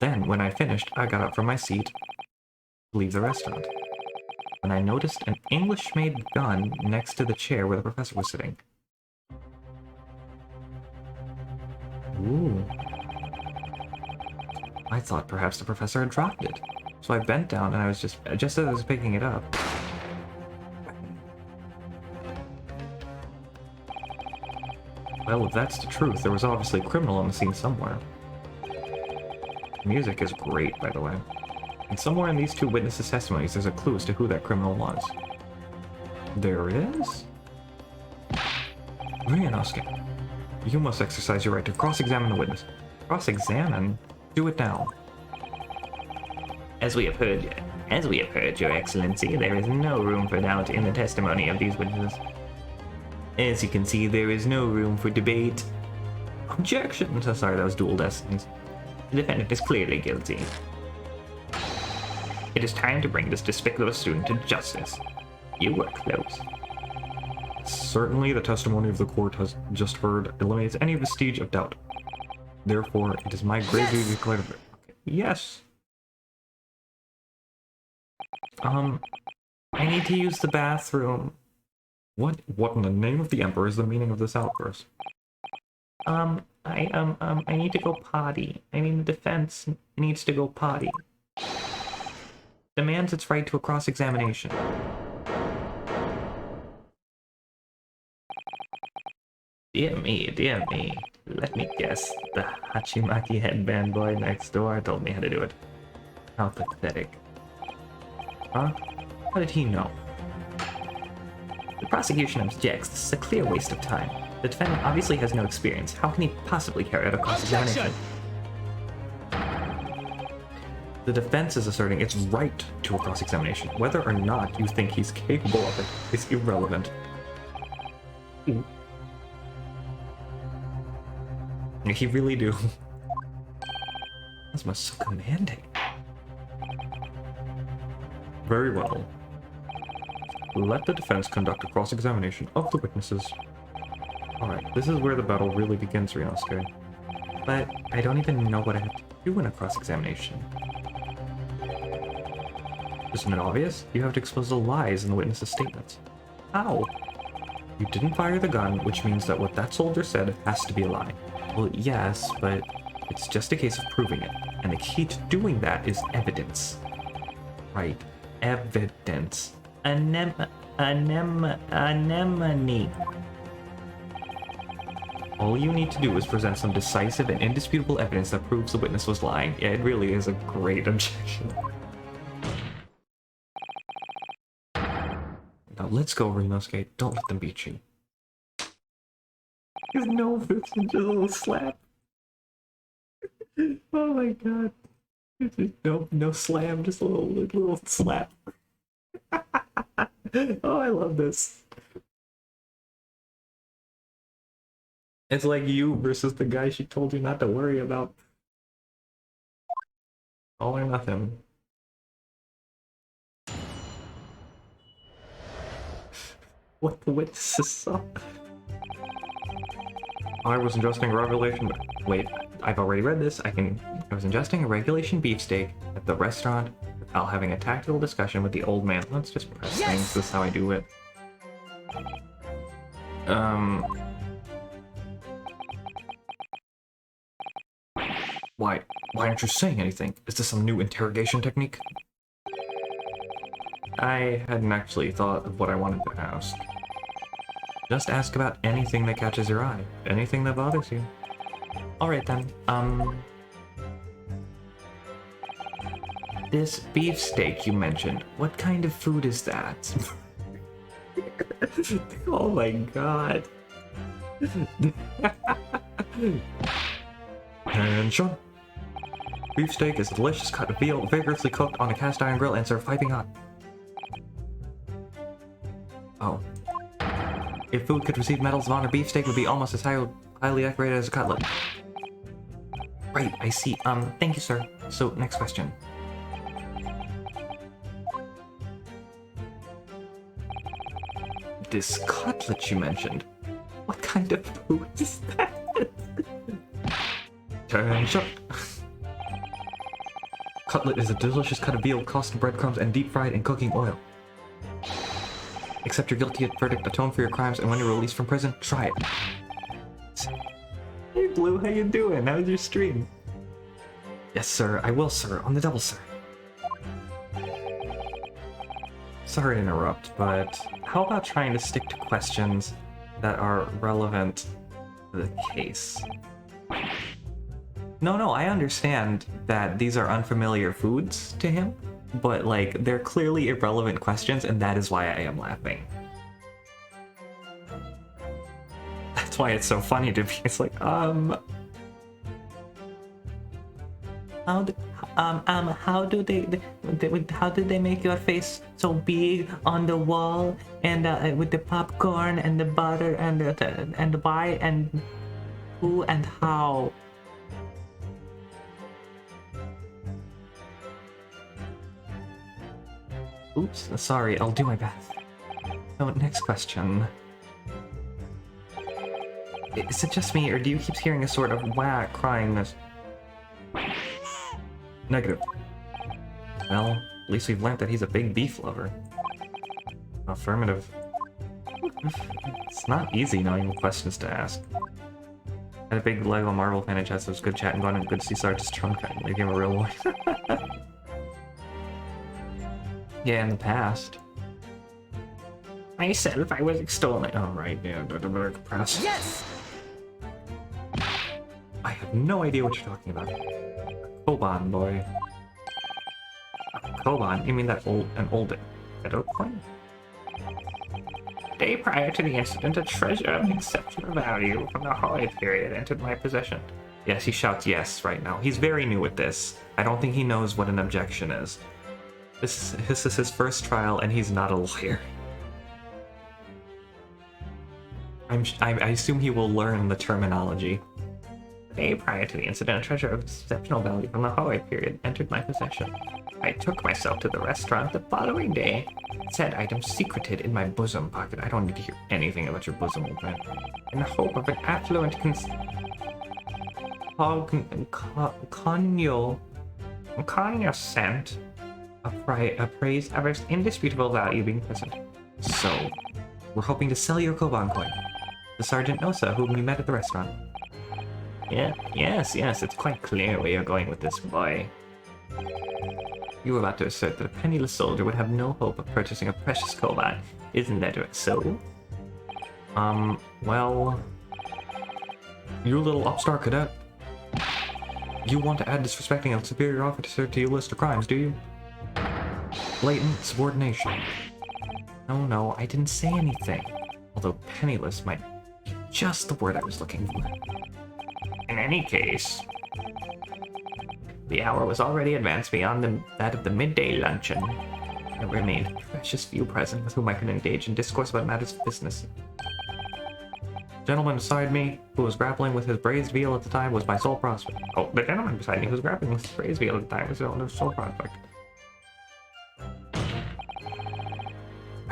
Then, when I finished, I got up from my seat to leave the restaurant. When I noticed an English-made gun next to the chair where the professor was sitting. Ooh. I thought perhaps the professor had dropped it. So I bent down and I was just as I was picking it up. Well, if that's the truth, there was obviously a criminal on the scene somewhere. The music is great, by the way. And somewhere in these two witnesses' testimonies, there's a clue as to who that criminal was. There is? Ryonosuke, you must exercise your right to cross-examine the witness. Cross-examine? Do it now. As we have heard, Your Excellency, there is no room for doubt in the testimony of these witnesses. As you can see, there is no room for debate. Objection! So sorry, that was dual destinies. The defendant is clearly guilty. It is time to bring this despicable student to justice. You were close. Certainly, the testimony of the court has just heard eliminates any vestige of doubt. Therefore, it is my grave duty to declare it. Yes. I need to use the bathroom. What in the name of the Emperor is the meaning of this outburst? I need to go potty. I mean, the defense needs to go potty. Demands its right to a cross-examination. Dear me. Let me guess. The Hachimaki headband boy next door told me how to do it. How pathetic. Huh? How did he know? The prosecution objects. This is a clear waste of time. The defendant obviously has no experience. How can he possibly carry out a cross-examination? The defense is asserting its right to a cross-examination. Whether or not you think he's capable of it is irrelevant. He really do. This must so commanding. Very well. Let the defense conduct a cross-examination of the witnesses. Alright, this is where the battle really begins, Ryonosuke. But I don't even know what I have to do in a cross-examination. Isn't it obvious? You have to expose the lies in the witnesses' statements. How? You didn't fire the gun, which means that what that soldier said has to be a lie. Well, yes, but it's just a case of proving it. And the key to doing that is evidence. Right. Evidence. Anemone. All you need to do is present some decisive and indisputable evidence that proves the witness was lying. Yeah, it really is a great objection. Now let's go, Ryonosuke. Don't let them beat you. There's no fist and just a little slap. Oh my god. No slam, just a little slap. Oh, I love this. It's like you versus the guy she told you not to worry about. All or nothing. what the witnesses saw. I was ingesting Revelation. Wait, I've already read this. I was ingesting a regulation beefsteak at the restaurant while having a tactical discussion with the old man. Let's just press things. This is how I do it. Why aren't you saying anything? Is this some new interrogation technique? I hadn't actually thought of what I wanted to ask. Just ask about anything that catches your eye. Anything that bothers you. Alright then, this beefsteak you mentioned, what kind of food is that? Oh my god. Attention! Beefsteak is a delicious cut of veal vigorously cooked on a cast iron grill and served piping hot. Oh. If food could receive medals of honor, beefsteak would be almost as highly decorated as a cutlet. Right, I see. Thank you, sir. So, next question. This cutlet you mentioned, what kind of food is that? Attention! Cutlet is a delicious cut of veal tossed in breadcrumbs and deep fried in cooking oil. Accept your guilty verdict, atone for your crimes, and when you're released from prison, try it. Hey Blue, how you doing? How's your stream? Yes, sir. I will, sir. On the double, sir. Sorry to interrupt, but how about trying to stick to questions that are relevant to the case? No, I understand that these are unfamiliar foods to him, but like, they're clearly irrelevant questions, and that is why I am laughing. That's why it's so funny to me. It's like, how did they make your face so big on the wall and with the popcorn and the butter and why and who and how? Oops, sorry, I'll do my best. So, next question. Is it just me, or do you keep hearing a sort of wah cryingness? Negative. Well, at least we've learned that he's a big beef lover. Affirmative. It's not easy knowing what questions to ask. Had a big Lego Marvel fan in chat, so it was good chatting, going and good to see Sarge's trunk. They gave him a real voice. Yeah, in the past. Myself, I was extolling. Oh, right, yeah, press. Yes! I have no idea what you're talking about. Koban, boy. Koban? You mean that an old Edo coin? The day prior to the incident, a treasure of exceptional value from the Holy period entered my possession. Yes, he shouts yes right now. He's very new at this. I don't think he knows what an objection is. This is his first trial, and he's not a lawyer. I assume he will learn the terminology. The day prior to the incident, a treasure of exceptional value from the Holy period entered my possession. I took myself to the restaurant the following day. Said item secreted in my bosom pocket. I don't need to hear anything about your bosom, old man. In the hope of an affluent conyo scent. A praise of its indisputable value being present. So, we're hoping to sell your Koban coin. The Sergeant Nosa, whom we met at the restaurant. Yes, it's quite clear where you're going with this, boy. You were about to assert that a penniless soldier would have no hope of purchasing a precious Koban. Isn't that so? Well... You little upstart cadet. You want to add disrespecting a superior officer to your list of crimes, do you? Blatant subordination. No, I didn't say anything. Although penniless might be just the word I was looking for. In any case, the hour was already advanced beyond that of the midday luncheon. There remained a precious few present with whom I could engage in discourse about matters of business. Gentleman beside me, who was grappling with his braised veal at the time, was my sole prospect. Oh, the gentleman beside me who was grappling with his braised veal at the time was his sole prospect.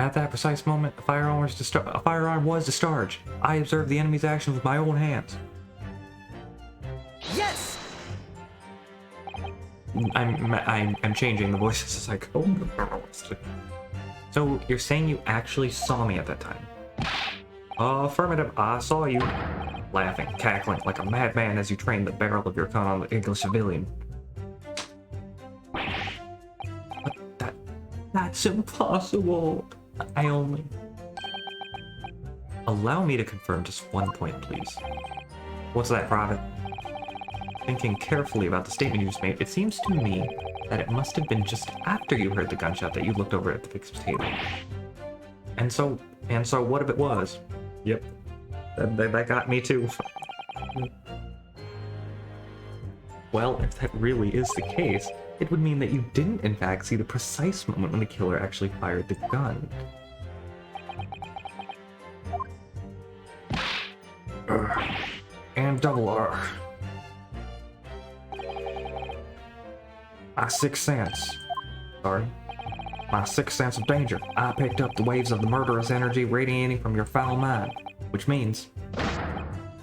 At that precise moment, a firearm was discharged. I observed the enemy's actions with my own hands. Yes! I'm changing the voices as I go. So you're saying you actually saw me at that time? Affirmative, I saw you. Laughing, cackling like a madman as you trained the barrel of your gun on the English civilian. But that's impossible. I only... Allow me to confirm just one point, please. What's that, Private? Thinking carefully about the statement you just made, it seems to me that it must have been just after you heard the gunshot that you looked over at the fixed table. And so what if it was? Yep. That got me too. Well, if that really is the case, it would mean that you didn't in fact see the precise moment when the killer actually fired the gun. And double R. My sixth sense. Sorry. My sixth sense of danger. I picked up the waves of the murderous energy radiating from your foul mind. Which means,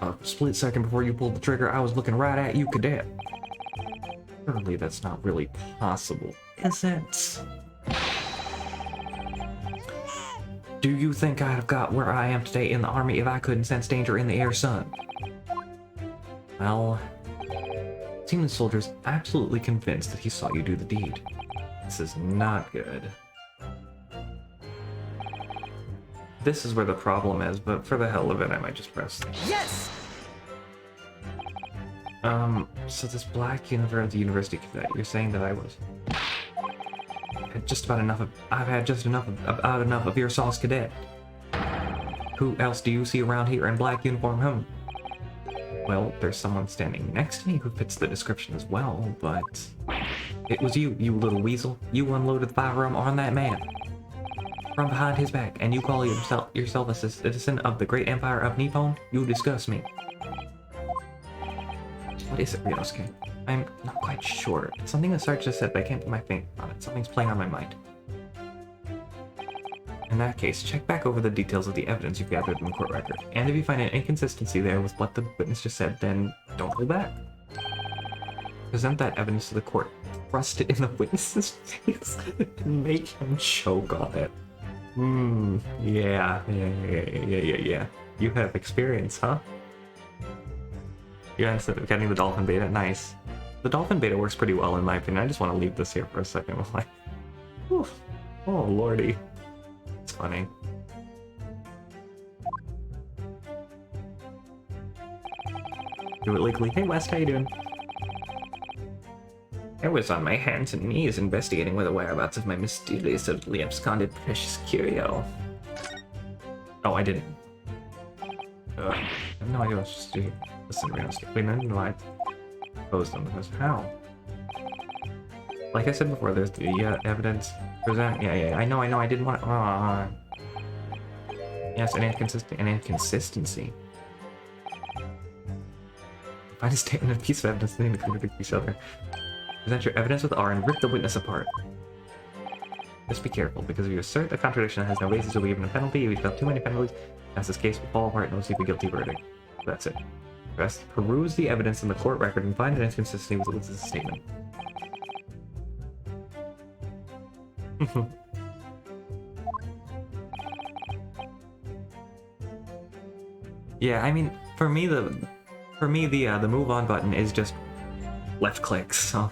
a split second before you pulled the trigger, I was looking right at you, cadet. Surely that's not really possible, is it? Do you think I'd have got where I am today in the army if I couldn't sense danger in the air, son? Well, it seems the soldier's absolutely convinced that he saw you do the deed. This is not good. This is where the problem is, but for the hell of it, I might just press. Yes! So this black university cadet, you're saying that I've had just enough of your sauce, cadet. Who else do you see around here in black uniform, Well, there's someone standing next to me who fits the description as well, but it was you little weasel. You unloaded the firearm on that man from behind his back, and you call yourself a citizen of the great empire of Nippon? You disgust me. What is it, Ryonosuke? I'm not quite sure. It's something the Sarge just said, but I can't put my finger on it. Something's playing on my mind. In that case, check back over the details of the evidence you've gathered in the court record. And if you find an inconsistency there with what the witness just said, then don't hold back. Present that evidence to the court. Thrust it in the witness's face and make him choke on it. Yeah. You have experience, huh? Yeah, instead of getting the dolphin beta, nice. The dolphin beta works pretty well in my opinion. I just want to leave this here for a second. Like, oh lordy. It's funny. Do it legally. Hey West, how you doing? I was on my hands and knees investigating the whereabouts of my mysteriously absconded precious curio. Oh, I didn't. I have no idea what I was supposed to do. Listen, Ryonosuke. Wait, no, I posed them because how? Like I said before, there's the evidence. Present. Yeah. I know. I didn't want. Yes, an inconsistency. Find a statement and a piece of evidence that contradict each other. Present your evidence with R and rip the witness apart. Just be careful, because if you assert a contradiction that has no basis, you'll be given a penalty. If you fail too many penalties, as this case will fall apart and we'll receive a guilty verdict. That's it. Rest. Peruse the evidence in the court record and find an inconsistency with the witness's statement. Yeah, I mean, for me the move on button is just left click, so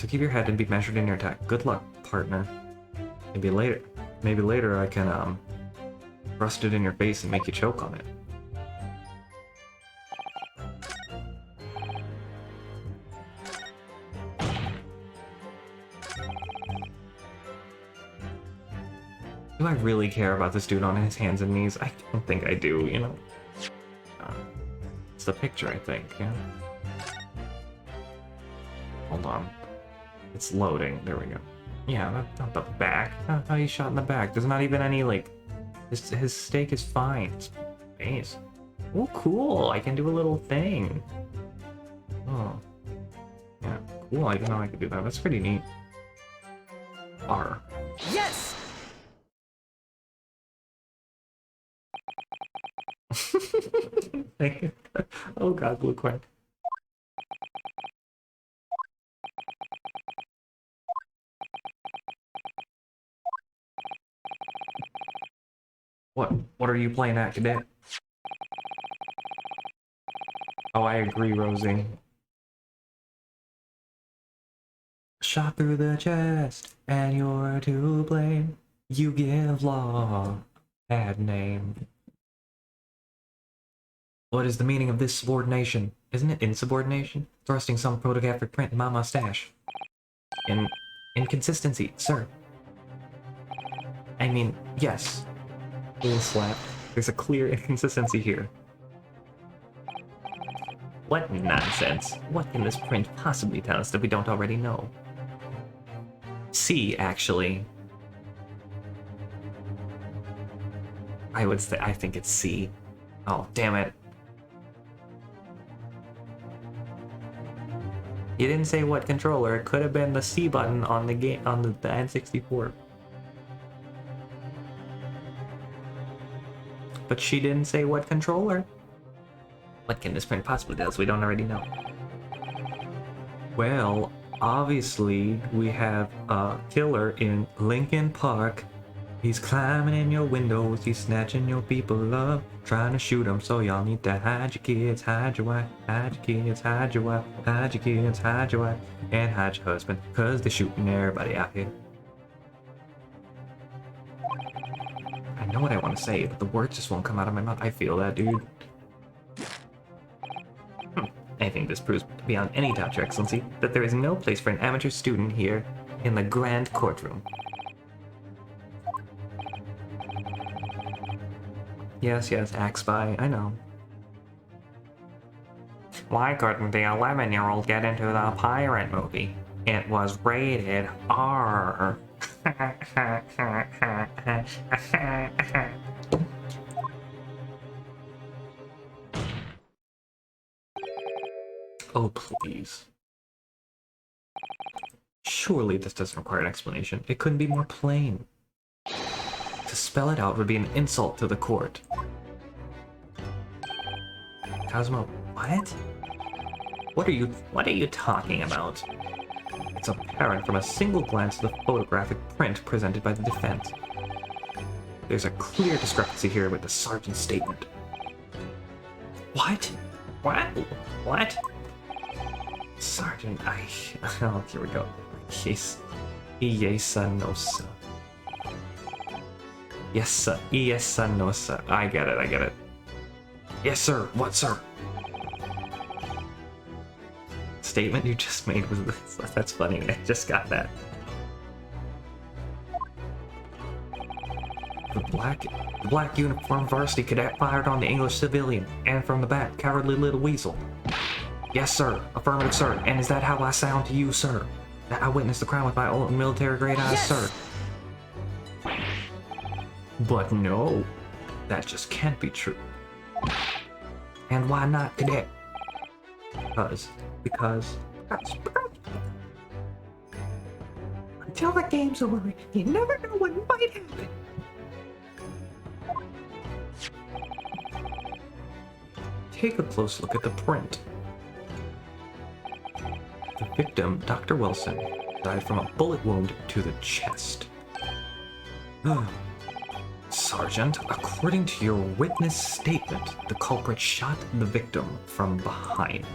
keep your head and be measured in your attack. Good luck, partner. Maybe later I can thrust it in your face and make you choke on it. Do I really care about this dude on his hands and knees? I don't think I do, you know? It's the picture, I think, yeah? Hold on. It's loading. There we go. Yeah, not the back. How he's shot in the back. There's not even any, like... His steak is fine. It's nice. Oh, cool! I can do a little thing. Oh. Yeah, cool. I didn't know I could do that. That's pretty neat. R. Yes! Thank you. Oh god, Blue Quack. What are you playing at, Cadet? Oh, I agree, Rosie. Shot through the chest, and you're to blame. You give law a bad name. What is the meaning of this subordination? Isn't it insubordination? Thrusting some photographic print in my mustache. Inconsistency, sir. I mean, yes. Little slap. There's a clear inconsistency here. What nonsense. What can this print possibly tell us that we don't already know? C, actually. I think it's C. Oh, damn it. You didn't say what controller. It could have been the C button on the game on the N64. But she didn't say what controller. What can this print possibly do? We don't already know. Well, obviously we have a killer in Lincoln Park. He's climbing in your windows, he's snatching your people up, trying to shoot them, so y'all need to hide your kids, hide your wife, hide your kids, hide your wife, hide your kids, hide your wife, and hide your husband, cause they're shooting everybody out here. I know what I want to say, but the words just won't come out of my mouth. I feel that, dude. I think this proves beyond any doubt, Your Excellency, that there is no place for an amateur student here in the Grand Courtroom. Yes, Axe Spy, I know. Why couldn't the 11-year-old get into the pirate movie? It was rated R. Oh, please. Surely this doesn't require an explanation. It couldn't be more plain. To spell it out would be an insult to the court. Cosmo, what? What are you talking about? It's apparent from a single glance at the photographic print presented by the defense. There's a clear discrepancy here with the sergeant's statement. What? What? Sergeant, oh, here we go. Yes, no, sir. Yes, sir. Yes, sir. No, sir. I get it. Yes, sir. What, sir? Statement you just made was this. That's funny. I just got that. The black uniformed varsity cadet fired on the English civilian, and from the back, cowardly little weasel. Yes, sir. Affirmative, sir. And is that how I sound to you, sir? That I witnessed the crime with my own military-grade eyes, yes, sir? But no, that just can't be true. And why not, cadet? Because. Until the game's over, you never know what might happen. Take a close look at the print. The victim, Dr. Wilson, died from a bullet wound to the chest. Sergeant, according to your witness statement, the culprit shot the victim from behind.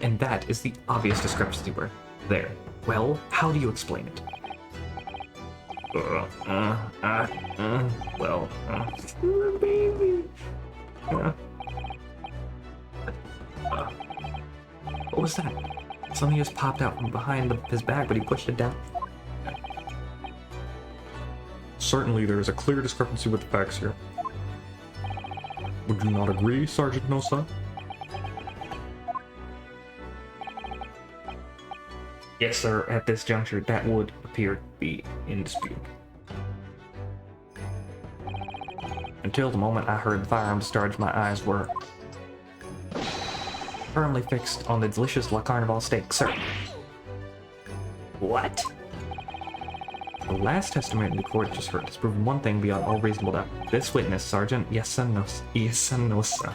And that is the obvious discrepancy where there. Well, how do you explain it? Baby. What was that? Something just popped out from behind his bag, but he pushed it down. Certainly there is a clear discrepancy with the facts here. Would you not agree, Sergeant Nosa? Yes, sir. At this juncture, that would appear to be in dispute. Until the moment I heard the firearm discharge, my eyes were firmly fixed on the delicious La Carnival steak, sir. What? The last testimony the court just heard has proven one thing beyond all reasonable doubt. This witness, Sergeant Yasunosa,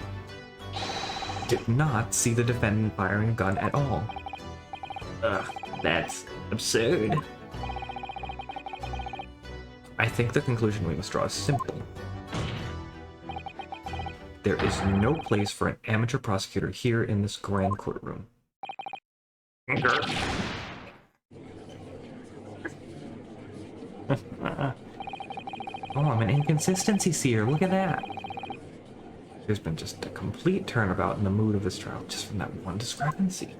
did not see the defendant firing a gun at all. Ugh, that's absurd. I think the conclusion we must draw is simple. There is no place for an amateur prosecutor here in this grand courtroom. Oh, I'm an inconsistency seer. Look at that. There's been just a complete turnabout in the mood of this trial just from that one discrepancy.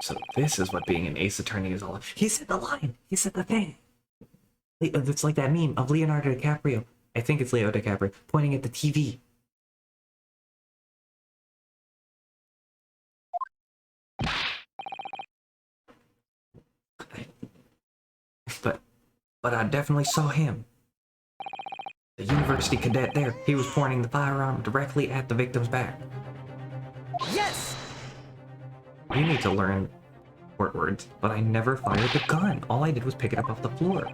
So this is what being an ace attorney is all about. He said the line. He said the thing. It's like that meme of Leonardo DiCaprio. I think it's Leo DiCaprio pointing at the TV. But I definitely saw him. The university cadet there. He was pointing the firearm directly at the victim's back. Yes! You need to learn court words, but I never fired the gun. All I did was pick it up off the floor.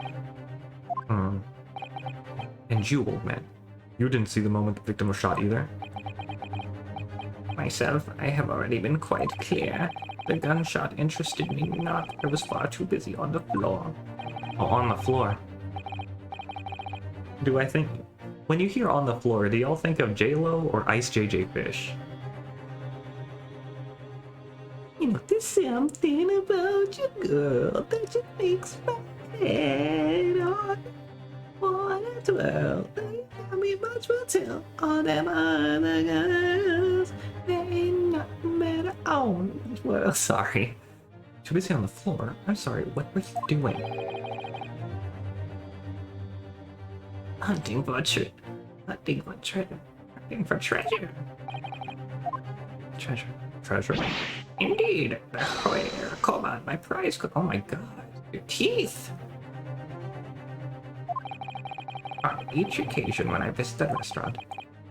And you, old man, you didn't see the moment the victim was shot either? Myself, I have already been quite clear. The gunshot interested me not. I was far too busy on the floor. Oh, on the floor. Do I think... When you hear on the floor, do y'all think of J-Lo or Ice JJ Fish? You know, there's something about you, girl, that just makes my head on 1 and 12. They got me much more tell all them other girls. They ain't nothing better on. Well, sorry. Too busy on the floor? I'm sorry, what were you doing? Hunting for treasure. Hunting for treasure. Hunting for treasure. Treasure. Treasure? Indeed. Where? Come on, my prize cook. Oh my god. Your teeth. On each occasion when I visit a restaurant,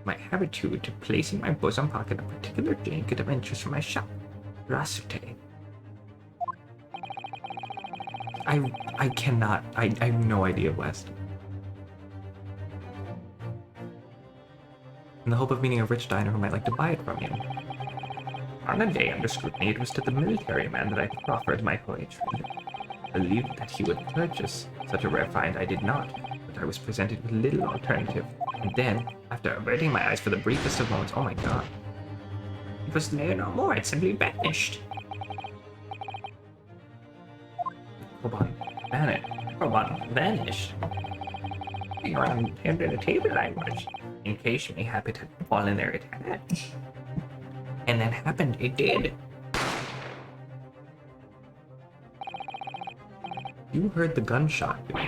my habitude to place in my bosom pocket a particular trinket of interest from my shop, Ryonosuke. I cannot. I have no idea, West. In the hope of meeting a rich diner who might like to buy it from you. On a day under scrutiny, it was to the military man that I proffered my holy trade. I believed that he would purchase such a rare find. I did not, but I was presented with little alternative. And then, after averting my eyes for the briefest of moments, oh my god. It was there no more, it simply vanished. Koban vanished. Around under the table I was, occasionally happy to fall in there it had. And that happened, it did. You heard the gunshot, dude.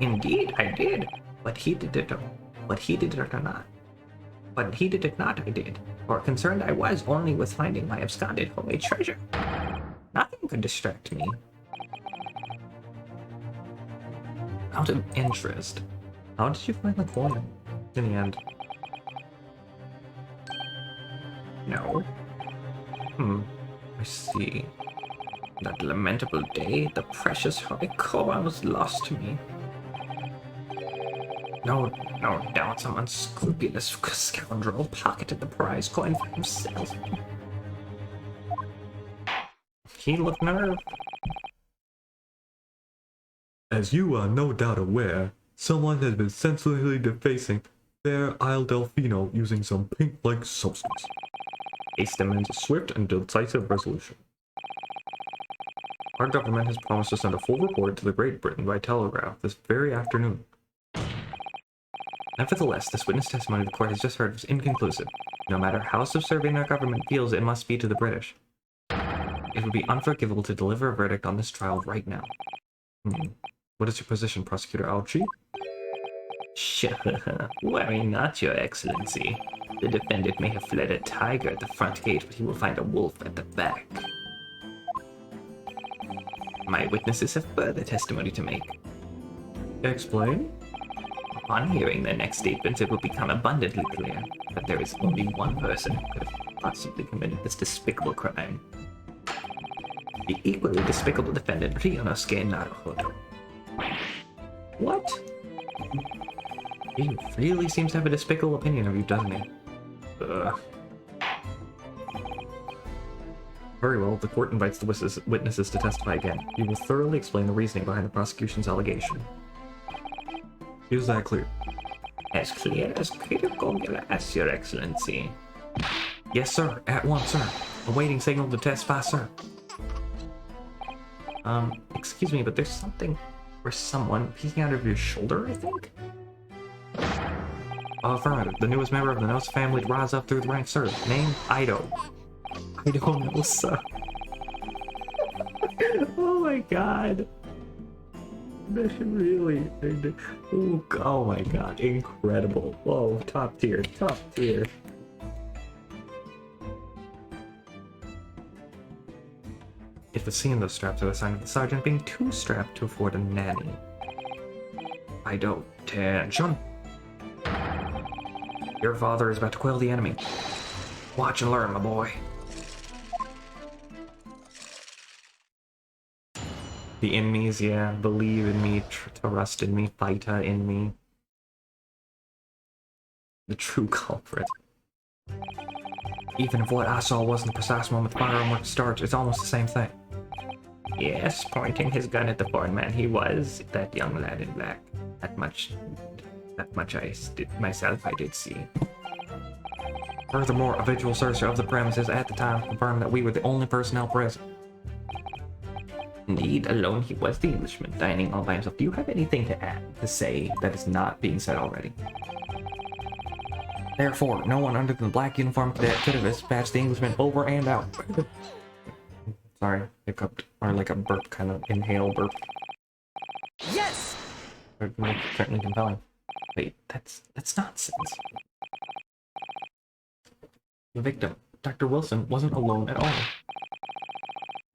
Indeed, I did. But he did it, or not. But he did it not, I did. For concerned I was only with finding my absconded holy treasure. Nothing could distract me. Out of interest, how did you find the coin in the end? No. I see. That lamentable day, the precious holy Koban was lost to me. No doubt some unscrupulous scoundrel pocketed the prize coin for himself. He looked nerved. As you are no doubt aware, someone has been senselessly defacing Fair Isle Delfino using some pink-like substance. Ace demands a swift and decisive resolution. Our government has promised to send a full report to the Great Britain by telegraph this very afternoon. Nevertheless, this witness testimony the court has just heard is inconclusive. No matter how subservient our government feels it must be to the British, it would be unforgivable to deliver a verdict on this trial right now. What is your position, Prosecutor Alchi? Sure, worry not, Your Excellency. The defendant may have fled a tiger at the front gate, but he will find a wolf at the back. My witnesses have further testimony to make. Explain? Upon hearing their next statements, it will become abundantly clear that there is only one person who could have possibly committed this despicable crime. The equally despicable defendant, Ryunosuke Naruhodo. What? He really seems to have a despicable opinion of you, doesn't he? Ugh. Very well, the court invites the witnesses to testify again. You will thoroughly explain the reasoning behind the prosecution's allegation. Is that clear? As clear as critical glass, Your Excellency. Yes, sir. At once, sir. Awaiting signal to testify, sir. Excuse me, but there's something or someone peeking out of your shoulder, I think? Affirmative. The newest member of the Nosa family to rise up through the ranks, sir. Name, Ido. I don't know, sir. Oh my god. That really... Oh my god, incredible. Whoa, top tier, top tier. It was seen those straps are the sign of the sergeant being too strapped to afford a nanny. Ido, attention. Your father is about to quell the enemy. Watch and learn, my boy. The enemies, yeah, believe in me, trust in me, fight in me. The true culprit. Even if what I saw wasn't the precise moment the fireworks starts, it's almost the same thing. Yes, pointing his gun at the foreign man, he was that young lad in black. That much I did see. Furthermore, a visual search of the premises at the time confirmed that we were the only personnel present. Indeed, alone he was the Englishman, dining all by himself. Do you have anything to say that is not being said already? Therefore, no one under the black uniform cadet could have dispatched the Englishman over and out. Sorry, hiccuped, or like a burp, kind of inhale burp. Yes! Certainly compelling. Wait, that's nonsense. The victim, Dr. Wilson, wasn't alone at all.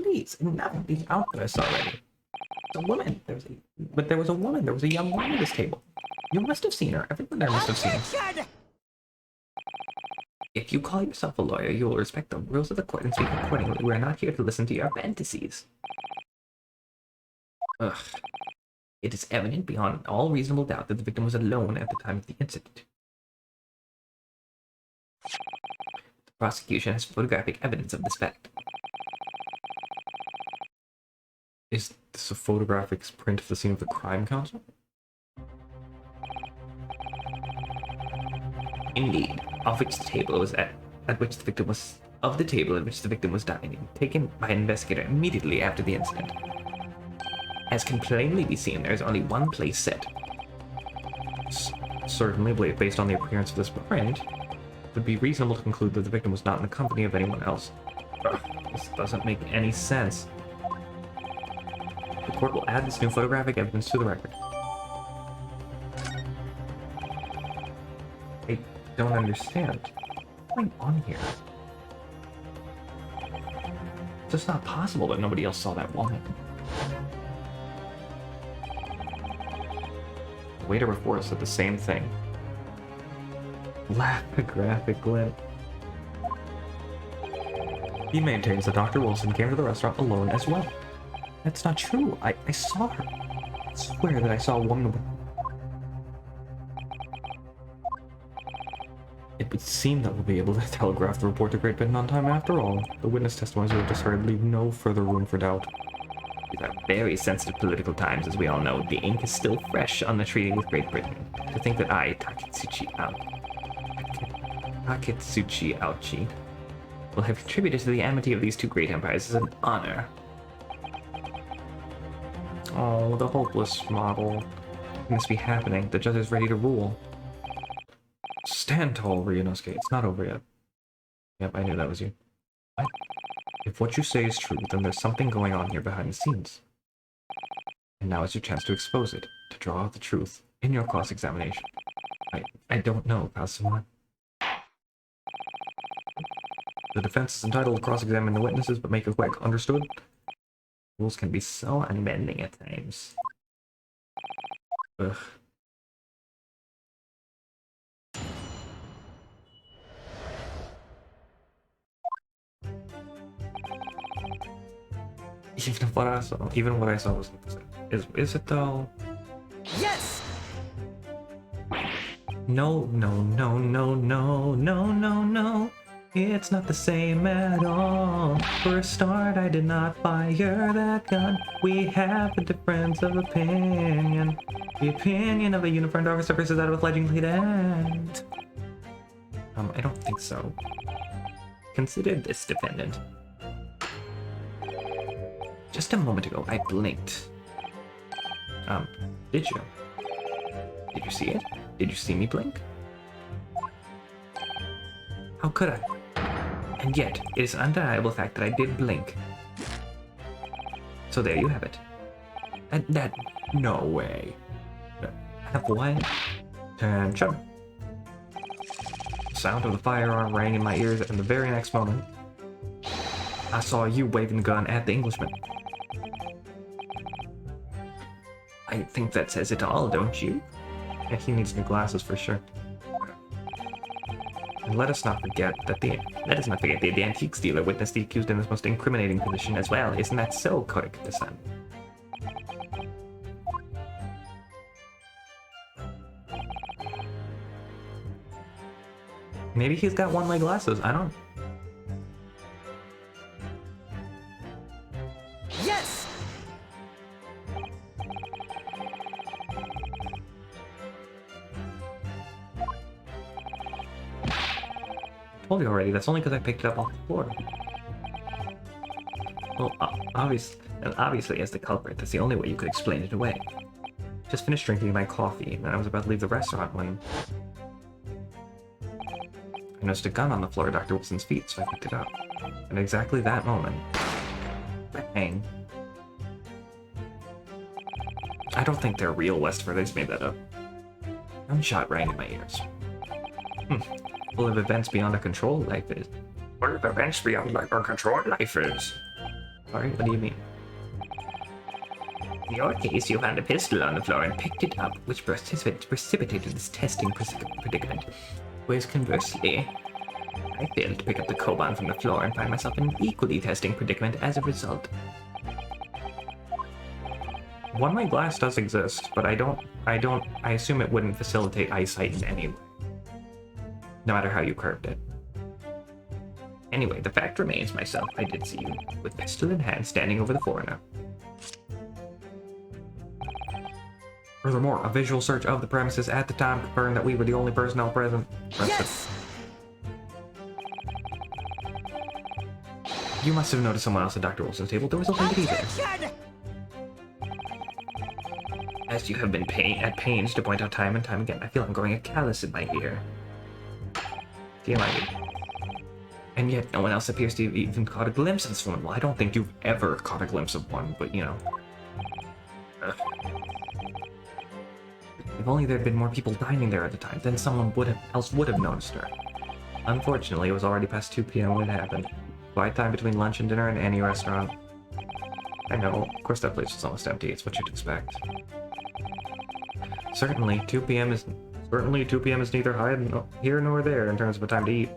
Please, enough of these outbursts already. There's a woman. There was a woman. There was a young woman at this table. You must have seen her. Everyone there must have seen her. If you call yourself a lawyer, you will respect the rules of the court and speak accordingly. We are not here to listen to your fantasies. Ugh. It is evident beyond all reasonable doubt that the victim was alone at the time of the incident. The prosecution has photographic evidence of this fact. Is this a photographic print of the scene of the crime, Counsel? Indeed, of which the table was at which the victim was of the table at which the victim was dining, taken by an investigator immediately after the incident. As can plainly be seen, there is only one place set. Certainly, based on the appearance of this print, it would be reasonable to conclude that the victim was not in the company of anyone else. This doesn't make any sense. The court will add this new photographic evidence to the record. I don't understand. What's going on here? It's just not possible that nobody else saw that woman. The waiter before us said the same thing. Lapographic glint. He maintains that Dr. Wilson came to the restaurant alone as well. That's not true. I saw her. I swear that I saw a woman with... It would seem that we'll be able to telegraph the report to Great Britain on time after all. The witness testimonies we have just heard leave no further room for doubt. These are very sensitive political times, as we all know. The ink is still fresh on the treaty with Great Britain. To think that I, Taketsuchi Auchi, will have contributed to the amity of these two great empires is an honor. Oh, the hopeless model. It must be happening. The judge is ready to rule. Stand tall, Ryonosuke. It's not over yet. Yep, I knew that was you. What? If what you say is true, then there's something going on here behind the scenes. And now is your chance to expose it, to draw out the truth in your cross-examination. I don't know, Kazuma. The defense is entitled to cross-examine the witnesses, but make it quick. Understood? Rules can be so unbending at times. Ugh. Even what I saw wasn't the same. Is it though? Yes! No, no, no, no, no, no, no, no. It's not the same at all. For a start, I did not fire that gun. We have a difference of opinion. The opinion of a uniformed officer versus that of a fledgling lieutenant. I don't think so. Consider this, defendant. Just a moment ago, I blinked. Did you? Did you see it? Did you see me blink? How could I? And yet, it is an undeniable fact that I did blink. So there you have it. And that... no way. Have what? Attention. The sound of the firearm rang in my ears, and the very next moment, I saw you waving the gun at the Englishman. I think that says it all, don't you? Yeah, he needs new glasses for sure. And let us not forget that the antiques dealer witnessed the accused in this most incriminating position as well. Isn't that so, Kodak-san? Maybe he's got one-way glasses. I don't. Yes! Told you already. That's only because I picked it up off the floor. Well, obviously, as the culprit, that's the only way you could explain it away. Just finished drinking my coffee, and I was about to leave the restaurant when I noticed a gun on the floor at Dr. Wilson's feet, so I picked it up. And at exactly that moment, bang. I don't think they're real, Westford. I just made that up. Gunshot rang in my ears. Full of events beyond our control, life is. What if events beyond our control life is? Sorry, what do you mean? In your case, you found a pistol on the floor and picked it up, which precipitated this testing predicament. Whereas conversely, I failed to pick up the Koban from the floor and find myself in an equally testing predicament as a result. One-way glass does exist, but I assume it wouldn't facilitate eyesight in any way. No matter how you curved it. Anyway, the fact remains, myself, I did see you, with pistol in hand, standing over the foreigner. Furthermore, a visual search of the premises at the time confirmed that we were the only personnel present. Yes! You must have noticed someone else at Dr. Wilson's table. There was a lady there. Attention! As you have been at pains to point out time and time again, I feel I'm growing a callus in my ear. TMI. And yet, no one else appears to have even caught a glimpse of this woman. Well, I don't think you've ever caught a glimpse of one, but you know. If only there'd been more people dining there at the time, then someone else would have noticed her. Unfortunately, it was already past 2 p.m. when it happened. Quiet time between lunch and dinner in any restaurant. I know, of course that place was almost empty, it's what you'd expect. Certainly 2 p.m. is neither here nor there in terms of a time to eat.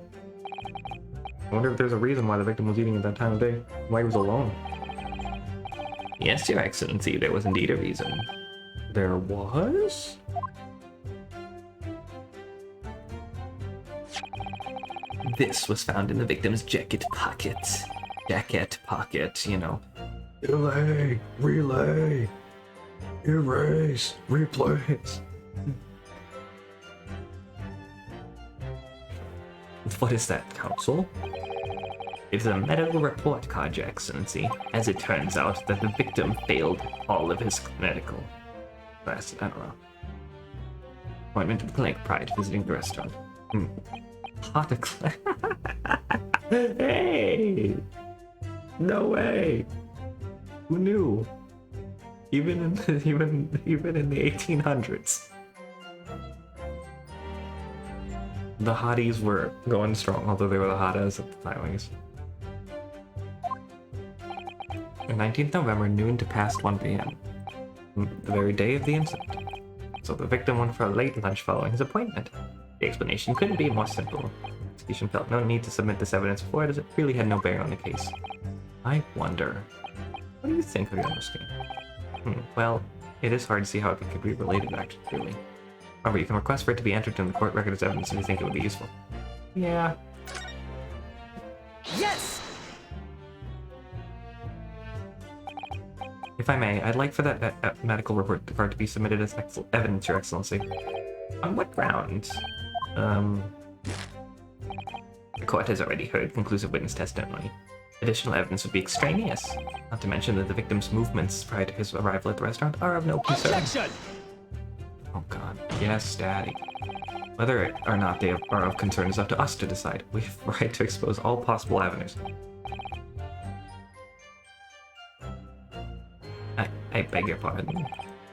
I wonder if there's a reason why the victim was eating at that time of day, why he was alone. Yes, Your Excellency, there was indeed a reason. There was? This was found in the victim's jacket pocket. Jacket pocket, you know. Delay, relay, erase, replace. What is that, Counsel? It's a medical report card, Your Excellency. As it turns out, that the victim failed all of his medical. I don't know. Appointment to the clinic prior to visiting the restaurant. Hey! No way! Who knew? Even in the 1800s. The hotties were going strong, although they were the hottas at the time, I guess. On 19th November, noon to past 1 p.m. The very day of the incident. So the victim went for a late lunch following his appointment. The explanation couldn't be more simple. The prosecution felt no need to submit this evidence for it, as it really had no bearing on the case. I wonder. What do you think, Ryonosuke? Well, it is hard to see how it could be related, actually. However, you can request for it to be entered in the court record as evidence if you think it would be useful. Yeah. Yes! If I may, I'd like for that medical report card to be submitted as evidence, Your Excellency. On what grounds? The court has already heard conclusive witness testimony. Additional evidence would be extraneous, not to mention that the victim's movements prior to his arrival at the restaurant are of no concern. Objection! Oh god. Yes, Daddy. Whether or not they are of concern is up to us to decide. We have the right to expose all possible avenues. I beg your pardon.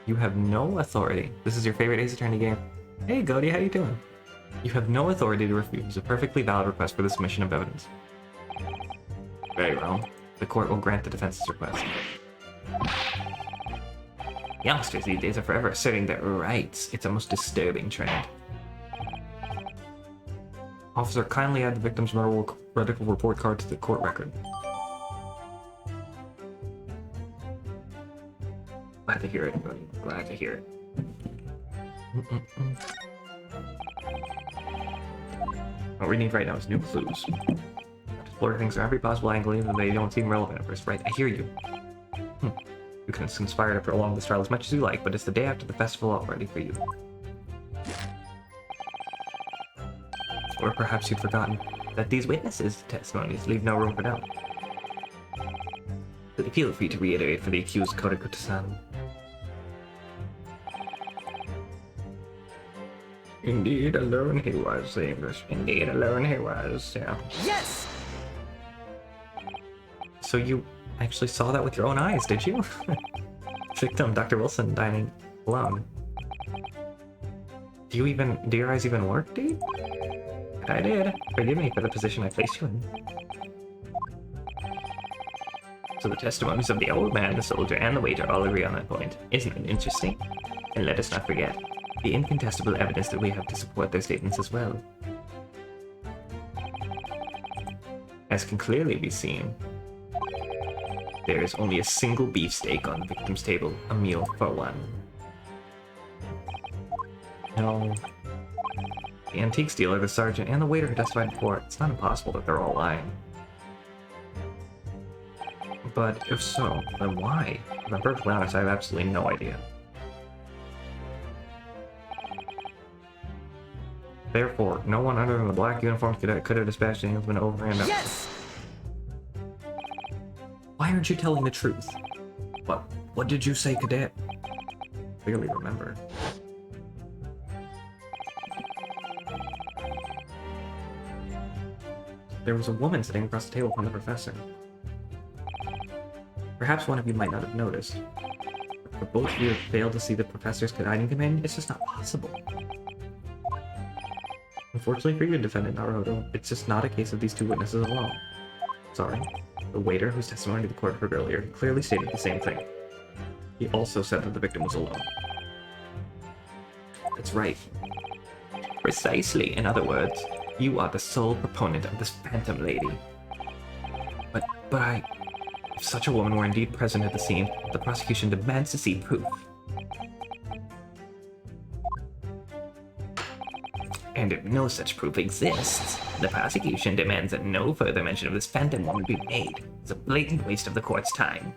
You have no authority. This is your favorite Ace Attorney game. Hey, Goaty, how you doing? You have no authority to refuse a perfectly valid request for the submission of evidence. Very well. The court will grant the defense's request. Youngsters these days are forever asserting their rights. It's a most disturbing trend. Officer, kindly add the victim's medical report card to the court record. Glad to hear it, buddy. Glad to hear it. What we need right now is new clues. Explore things from every possible angle, even though they don't seem relevant at first. Right, I hear you. You can conspire to prolong this trial as much as you like, but it's the day after the festival already for you. Or perhaps you'd forgotten that these witnesses' testimonies leave no room for doubt. But feel free to reiterate for the accused Kodakuta-san. Indeed, alone he was, the English. Indeed, alone he was, yeah. Yes! So you actually saw that with your own eyes, did you? Victim, Dr. Wilson, dining alone. Do your eyes even work, dude? I did. Forgive me for the position I placed you in. So the testimonies of the old man, the soldier, and the waiter all agree on that point. Isn't it interesting? And let us not forget the incontestable evidence that we have to support their statements as well. As can clearly be seen, there is only a single beefsteak on the victim's table, a meal for one. No. The antiques dealer, the sergeant, and the waiter who testified before, it's not impossible that they're all lying. But if so, then why? If I'm perfectly honest, I have absolutely no idea. Therefore, no one other than the black uniformed cadet could have dispatched the Englishman over and up. Yes! Why aren't you telling the truth? What did you say, cadet? Clearly remember. There was a woman sitting across the table from the professor. Perhaps one of you might not have noticed. But both of you have failed to see the professor's hiding companion. It's just not possible. Unfortunately for you, Defendant Naruhodo, it's just not a case of these two witnesses alone. Sorry. The waiter whose testimony to the court heard earlier clearly stated the same thing. He also said that the victim was alone. That's right. Precisely, in other words, you are the sole proponent of this phantom lady. But if such a woman were indeed present at the scene, the prosecution demands to see proof. And if no such proof exists, the prosecution demands that no further mention of this phantom woman be made. It's a blatant waste of the court's time.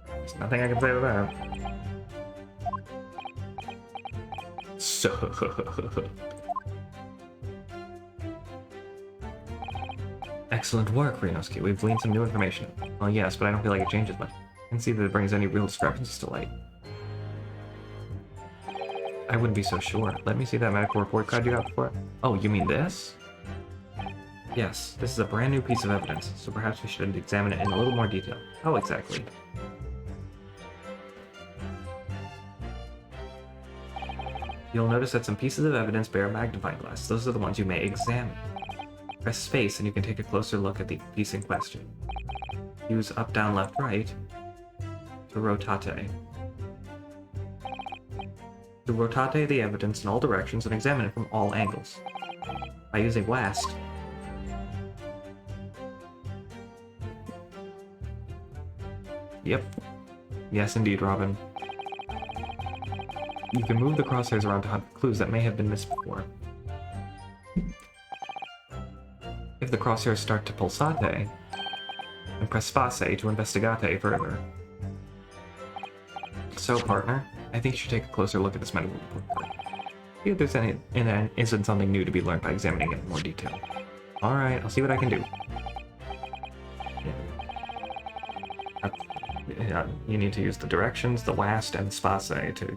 There's nothing I can say to that. So... Excellent work, Ryonosuke. We've gleaned some new information. Well, yes, but I don't feel like it changes much. I can see that it brings any real discrepancies to light. I wouldn't be so sure. Let me see that medical report card you got before. Oh, you mean this? Yes, this is a brand new piece of evidence, so perhaps we should examine it in a little more detail. How exactly? You'll notice that some pieces of evidence bear a magnifying glass. Those are the ones you may examine. Press space and you can take a closer look at the piece in question. Use up, down, left, right to rotate. To rotate the evidence in all directions and examine it from all angles. By using west, Yep. Yes, indeed, Robin. You can move the crosshairs around to hunt for clues that may have been missed before. If the crosshairs start to pulsate, and press space to investigate further. So, partner, I think you should take a closer look at this medical report. See if there's isn't something new to be learned by examining it in more detail. Alright, I'll see what I can do. Yeah, you need to use the directions, the last, and the space to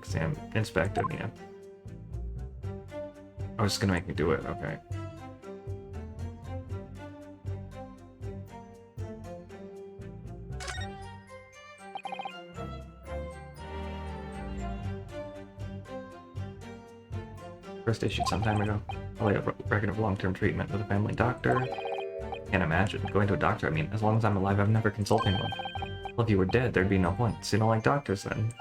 inspect it, yeah. I was just gonna make me do it, okay. First issued some time ago. Probably a record of long-term treatment with a family doctor. Can't imagine. Going to a doctor, I mean, as long as I'm alive, I'm never consulting one. Well, if you were dead, there'd be no point. So you don't like doctors, then?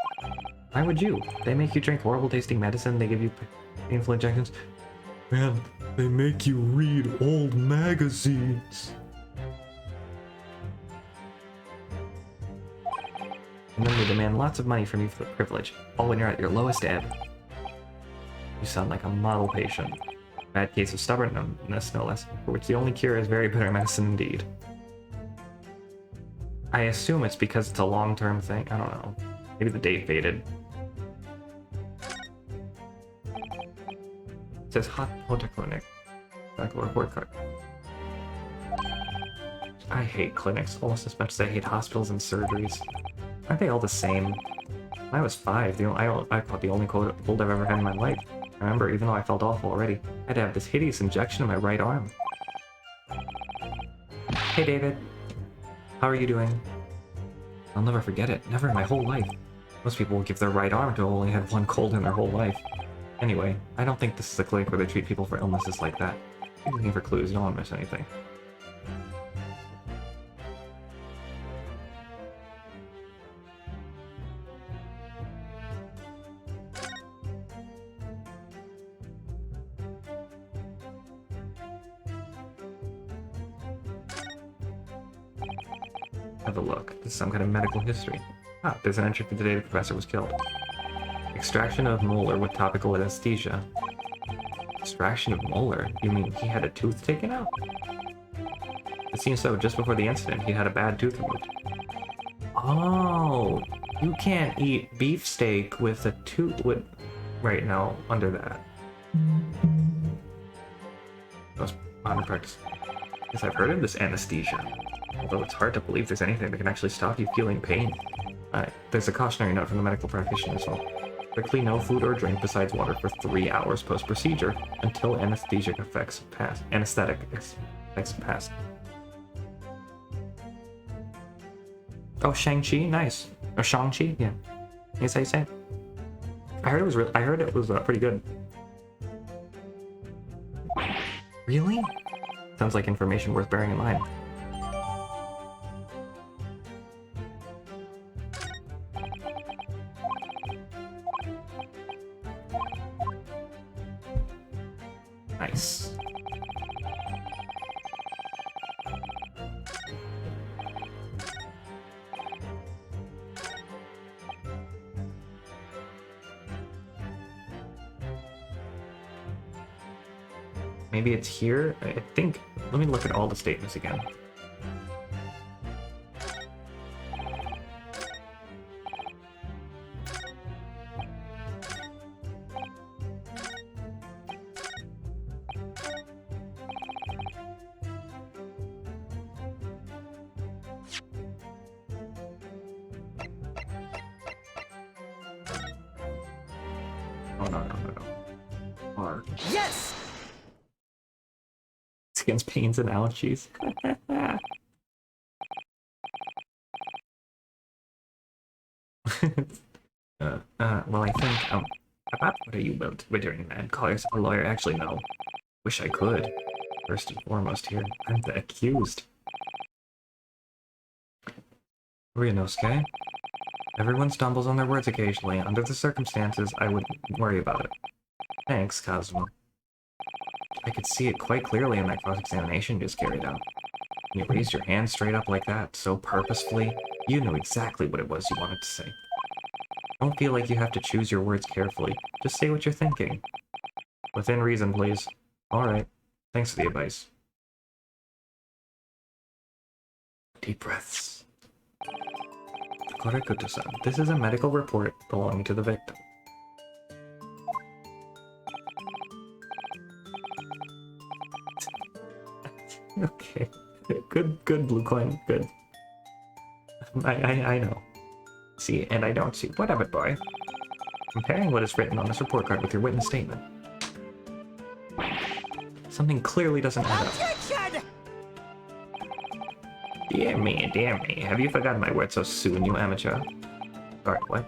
Why would you? They make you drink horrible-tasting medicine, they give you painful injections. Man, they make you read old magazines. And then they demand lots of money from you for the privilege, all when you're at your lowest ebb. You sound like a model patient. Bad case of stubbornness, no less, for which the only cure is very bitter medicine indeed. I assume it's because it's a long-term thing. I don't know. Maybe the date faded. It says Hotel Clinic. Medical report card. I hate clinics almost as much as I hate hospitals and surgeries. Aren't they all the same? When I was 5, I caught the only cold I've ever had in my life. I remember, even though I felt awful already, I had to have this hideous injection in my right arm. Hey David. How are you doing? I'll never forget it. Never in my whole life. Most people will give their right arm to only have one cold in their whole life. Anyway, I don't think this is a clinic where they treat people for illnesses like that. Keep looking for clues, you don't want to miss anything. Have a look. This is some kind of medical history. Ah, there's an entry for the day the professor was killed. Extraction of molar with topical anesthesia. Extraction of molar? You mean he had a tooth taken out? It seems so. Just before the incident, he had a bad tooth removed. Oh, you can't eat beefsteak with a tooth right now under that. That was under practice. Yes, I've heard of this anesthesia. Although it's hard to believe there's anything that can actually stop you feeling pain. There's a cautionary note from the medical practitioner as well. Strictly no food or drink besides water for 3 hours post-procedure until anesthetic effects pass. Oh, Shang-Chi, nice. Or Shang-Chi, yeah. Yes, how you say it. I heard it was pretty good. Really? Sounds like information worth bearing in mind. Nice. Maybe it's here? I think... Let me look at all the statements again. Oh, no. R. Yes! It's against pains and allergies. Well, I think, about what are you doing, man? Call yourself a lawyer? Actually, no. Wish I could. First and foremost here, I'm the accused. Ryonosuke. Everyone stumbles on their words occasionally. Under the circumstances, I wouldn't worry about it. Thanks, Kazuma. I could see it quite clearly in that cross-examination you just carried out. You raised your hand straight up like that, so purposefully. You know exactly what it was you wanted to say. Don't feel like you have to choose your words carefully. Just say what you're thinking. Within reason, please. Alright. Thanks for the advice. Deep breaths. Korekuto-san, this is a medical report belonging to the victim. Okay. Good, Blue Coin. Good. I know. See, and I don't see. What of it, boy? Comparing what is written on this report card with your witness statement. Something clearly doesn't add up. Objection! Dear me. Have you forgotten my words so soon, you amateur? Sorry, what?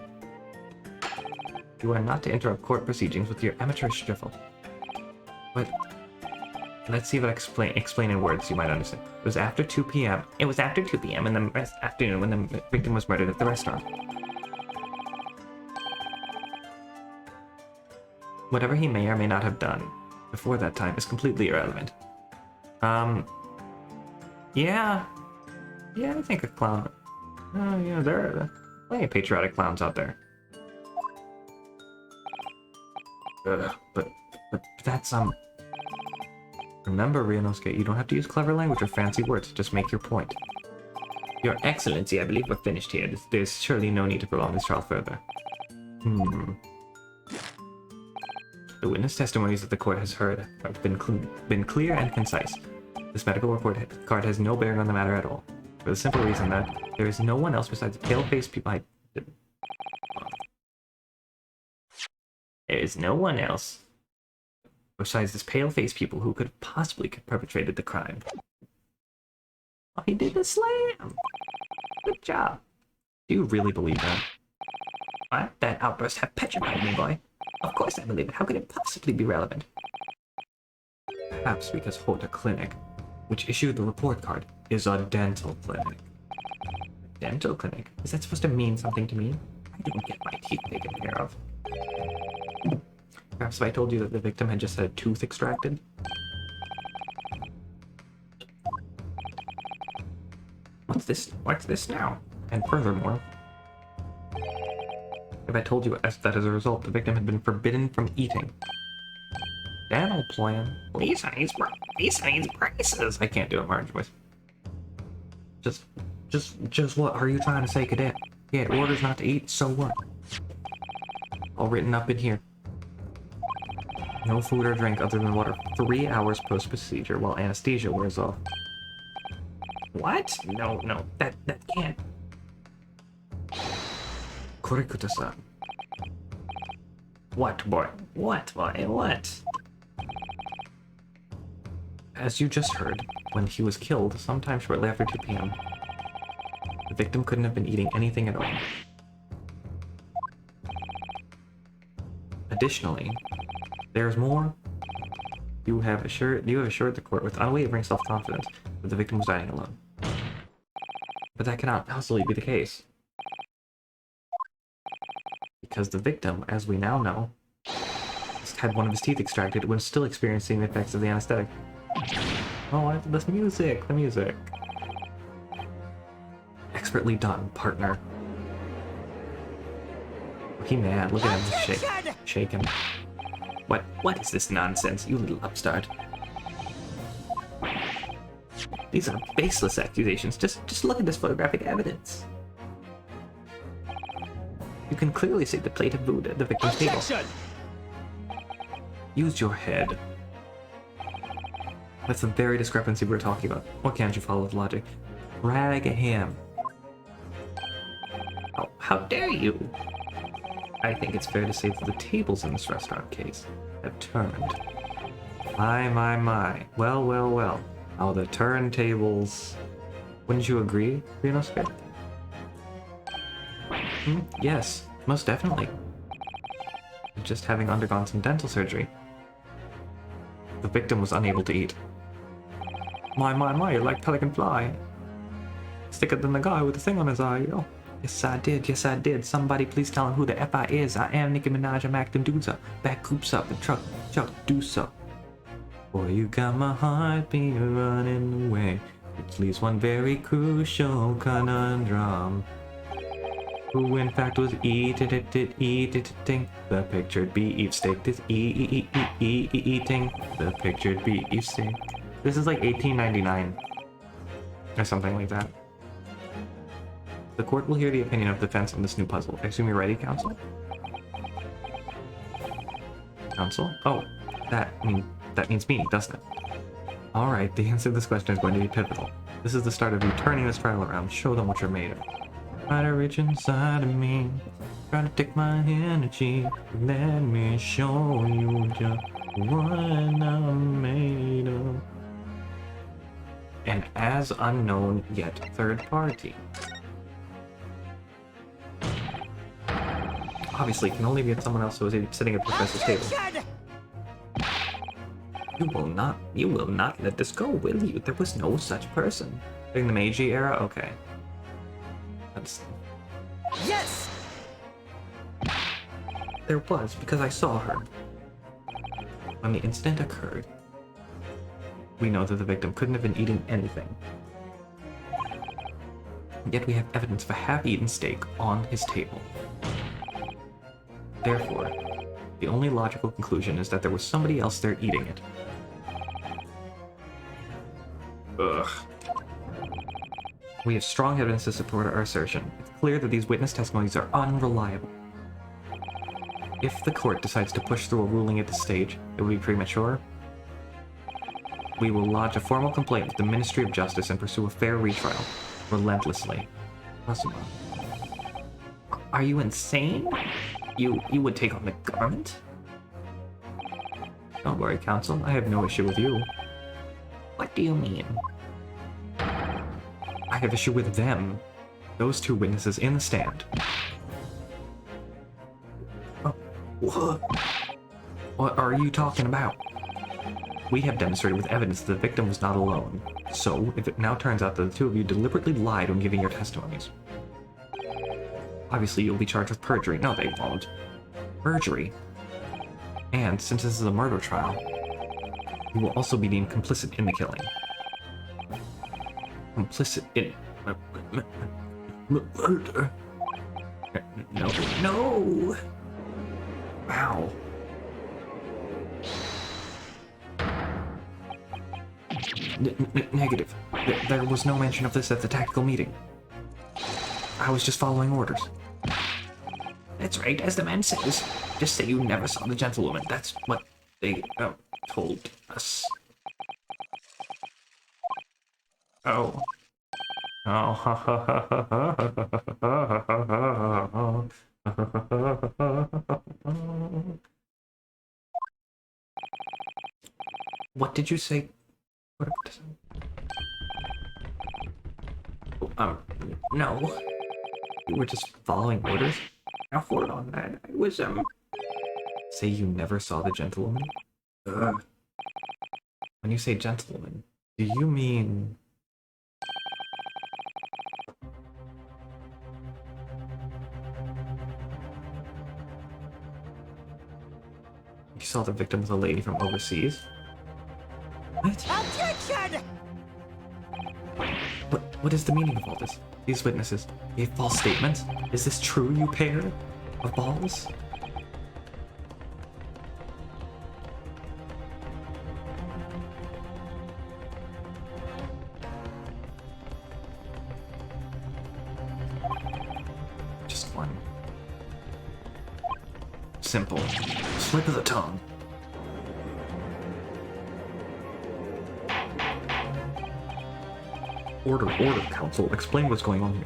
You are not to interrupt court proceedings with your amateurish drivel. What? Let's see if I explain in words you might understand. It was after 2 p.m. It was after 2 p.m. in the afternoon when the victim was murdered at the restaurant. Whatever he may or may not have done before that time is completely irrelevant. Yeah, I think a clown. Yeah, there are plenty of patriotic clowns out there. But that's Remember, Ryonosuke, you don't have to use clever language or fancy words. Just make your point. Your Excellency, I believe we're finished here. There's surely no need to prolong this trial further. The witness testimonies that the court has heard have been clear and concise. This medical report card has no bearing on the matter at all, for the simple reason that there is no one else besides the pale-faced people. There is no one else besides this pale-faced people who could have possibly perpetrated the crime. Oh, he did the slam! Good job. Do you really believe that? What? That outburst have petrified me, boy. Of course I believe it. How could it possibly be relevant? Perhaps because Hoda Clinic, which issued the report card, is a dental clinic. A dental clinic? Is that supposed to mean something to me? I don't get my teeth taken care of. Perhaps if I told you that the victim had just had a tooth extracted? What's this now? And furthermore, if I told you that as a result, the victim had been forbidden from eating. Dental plan. Lisa needs braces. I can't do a Marge voice. Just what are you trying to say, cadet? Yeah, orders not to eat, so what? All written up in here. No food or drink other than water 3 hours post-procedure while anesthesia wears off. What? No, that can't. Korekuto-san. What, boy? What? As you just heard, when he was killed, sometime shortly after 2 p.m., the victim couldn't have been eating anything at all. Additionally, there's more. You have assured the court with unwavering self-confidence that the victim was dying alone. But that cannot possibly be the case. Because the victim, as we now know, just had one of his teeth extracted and was still experiencing the effects of the anesthetic. Oh, the music! Expertly done, partner. He mad, look at him shake him. What is this nonsense, you little upstart? These are baseless accusations. Just look at this photographic evidence. You can clearly see the plate of food at the victim's table. Use your head. That's the very discrepancy we're talking about. Or can't you follow the logic? Drag him. Oh, how dare you! I think it's fair to say that the tables in this restaurant case have turned. My. Well. Oh, the turntables. Wouldn't you agree, Ryonosuke? Yes, most definitely. Just having undergone some dental surgery, the victim was unable to eat. My, you're like Pelican Fly. Thicker than the guy with the thing on his eye. Oh, yes I did. Somebody please tell him who the F I is. I am Nicki Minaj, I'm acting dudes up. Back coops up and truck, do so. Boy, you got my heart beat running away. Which leaves one very crucial conundrum. Who in fact was eating the pictured beef steak is eating the pictured beef steak. This is like 1899 or something like that. The court will hear the opinion of defense on this new puzzle. I assume you're ready, counsel? Counsel? Oh, that means me, doesn't it? Alright, the answer to this question is going to be pivotal. This is the start of you turning this trial around. Show them what you're made of. Try to reach inside of me. Try to take my energy. Let me show you just what I'm made of. And as unknown yet third party. Obviously, it can only be at someone else who is sitting at the professor's table. You will not let this go, will you? There was no such person. During the Meiji era? Okay. That's... Yes! There was, because I saw her. When the incident occurred, we know that the victim couldn't have been eating anything. Yet we have evidence of a half-eaten steak on his table. Therefore, the only logical conclusion is that there was somebody else there eating it. Ugh. We have strong evidence to support our assertion. It's clear that these witness testimonies are unreliable. If the court decides to push through a ruling at this stage, it will be premature. We will lodge a formal complaint with the Ministry of Justice and pursue a fair retrial, relentlessly. Asuma. Are you insane? You would take on the government? Don't worry, counsel. I have no issue with you. What do you mean? I have issue with them. Those two witnesses in the stand. What are you talking about? We have demonstrated with evidence that the victim was not alone. So, if it now turns out that the two of you deliberately lied when giving your testimonies, obviously you'll be charged with perjury. No, they won't. Perjury. And since this is a murder trial, you will also be deemed complicit in the killing. Complicit in murder. No. Wow. Negative. There was no mention of this at the tactical meeting. I was just following orders. That's right, as the man says. Just say you never saw the gentlewoman. That's what they told us. Oh. What did you say? What? No. You were just following orders? Now hold on that. I was, Say you never saw the gentlewoman? Ugh. When you say gentlewoman, do you mean... You saw the victim was a lady from overseas? What? Objection! What is the meaning of all this? These witnesses gave false statements? Is this true, you pair of balls? Just one simple slip of the tongue. Order, counsel. Explain what's going on here.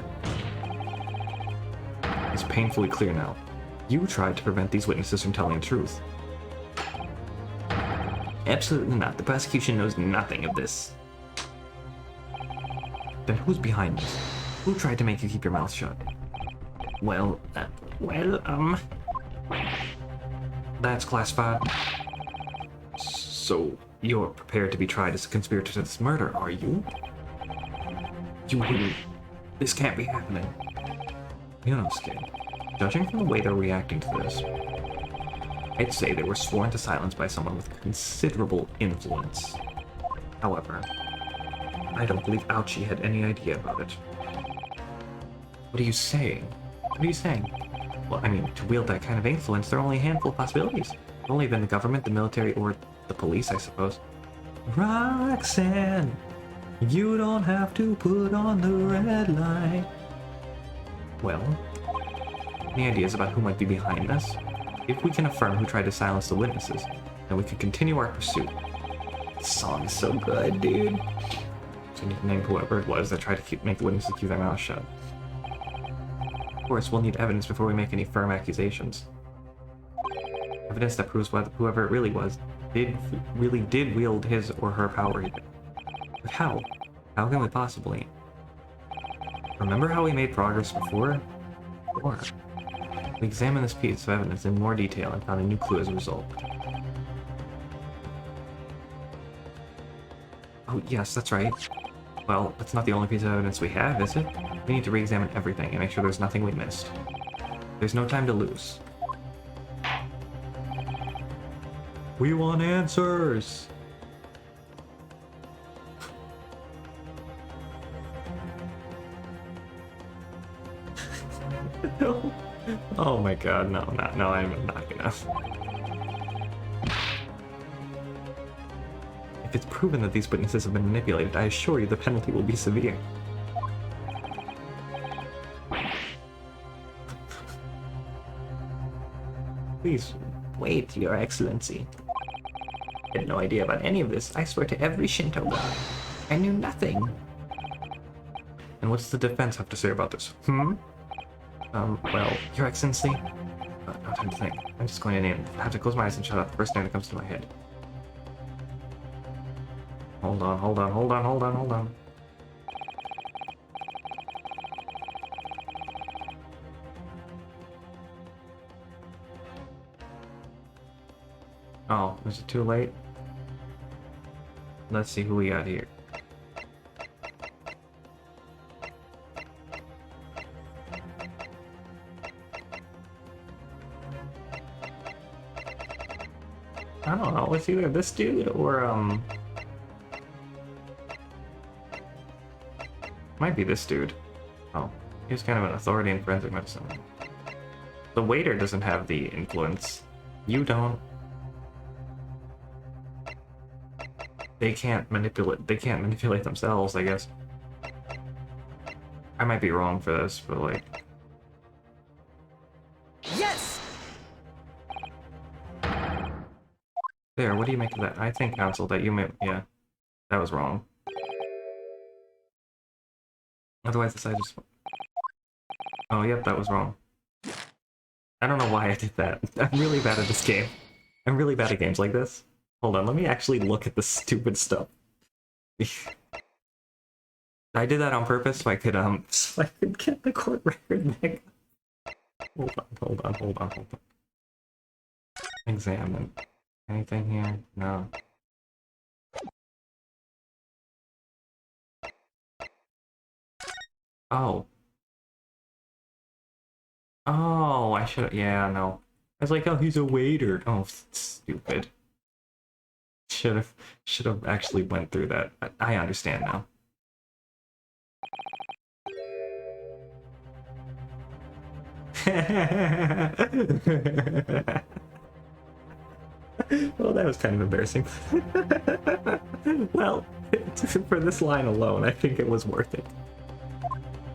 It's painfully clear now. You tried to prevent these witnesses from telling the truth. Absolutely not. The prosecution knows nothing of this. Then who's behind this? Who tried to make you keep your mouth shut? That's classified. So, you're prepared to be tried as a conspirator to this murder, are you? You wouldn't. This can't be happening. Ryonosuke, judging from the way they're reacting to this, I'd say they were sworn to silence by someone with considerable influence. However, I don't believe Ouchie had any idea about it. What are you saying? What are you saying? Well, I mean, to wield that kind of influence, there are only a handful of possibilities. Only been the government, the military, or the police, I suppose. Roxanne, you don't have to put on the red light. Well, any ideas about who might be behind this? If we can affirm who tried to silence the witnesses, then we can continue our pursuit. This song is so good, dude. So you need to name whoever it was that tried to make the witnesses keep their mouths shut. Of course, we'll need evidence before we make any firm accusations. Evidence that proves whoever it really was really did wield his or her power. But how? How can we possibly? Remember how we made progress before? Or we examined this piece of evidence in more detail and found a new clue as a result. Oh, yes, that's right. Well, that's not the only piece of evidence we have, is it? We need to re-examine everything and make sure there's nothing we missed. There's no time to lose. We want answers! No. Oh my god, no, I'm not gonna. If it's proven that these witnesses have been manipulated, I assure you the penalty will be severe. Please, wait, Your Excellency. I had no idea about any of this. I swear to every Shinto god. I knew nothing. And what's the defense have to say about this? Well, Your Excellency? No time to think. I'm just going in. I have to close my eyes and shut out the first name that comes to my head. Hold on. Oh, is it too late? Let's see who we got here. I don't know, it's either this dude or, might be this dude. Oh, he's kind of an authority in forensic medicine. The waiter doesn't have the influence. You don't. They can't manipulate themselves, I guess. I might be wrong for this, but like... Yes! There, what do you make of that? I think, counsel, that you may... Yeah, that was wrong. Otherwise, this I just... Oh, yep, that was wrong. I don't know why I did that. I'm really bad at this game. I'm really bad at games like this. Hold on, let me actually look at the stupid stuff. I did that on purpose so I could get the court record back. Hold on. Examine. Anything here? No. Oh. Oh, I should. Yeah, no. I was like, oh, he's a waiter. Oh, stupid. Should have actually went through that. I understand now. Well, that was kind of embarrassing. Well, for this line alone, I think it was worth it.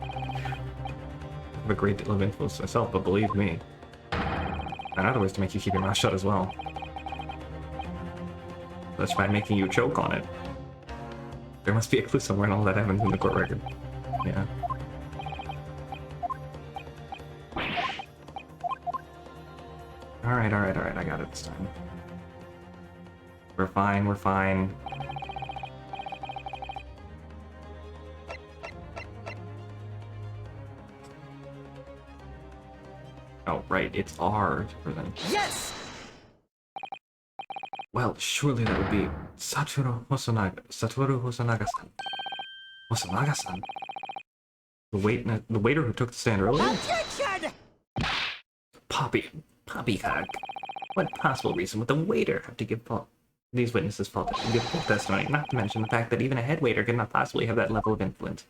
I have a great deal of influence myself, but believe me, there are other ways to make you keep your mouth shut as well. Let's try making you choke on it. There must be a clue somewhere in all that happens in the court record. Yeah. Alright, I got it this time. We're fine. Oh, right, it's R to present. Yes! Well, surely that would be Satoru Hosonaga-san. Hosonaga-san? The waiter who took the stand earlier? Objection! Poppycock. What possible reason would the waiter have to give fault? These witnesses fault give full testimony, not to mention the fact that even a head waiter could not possibly have that level of influence.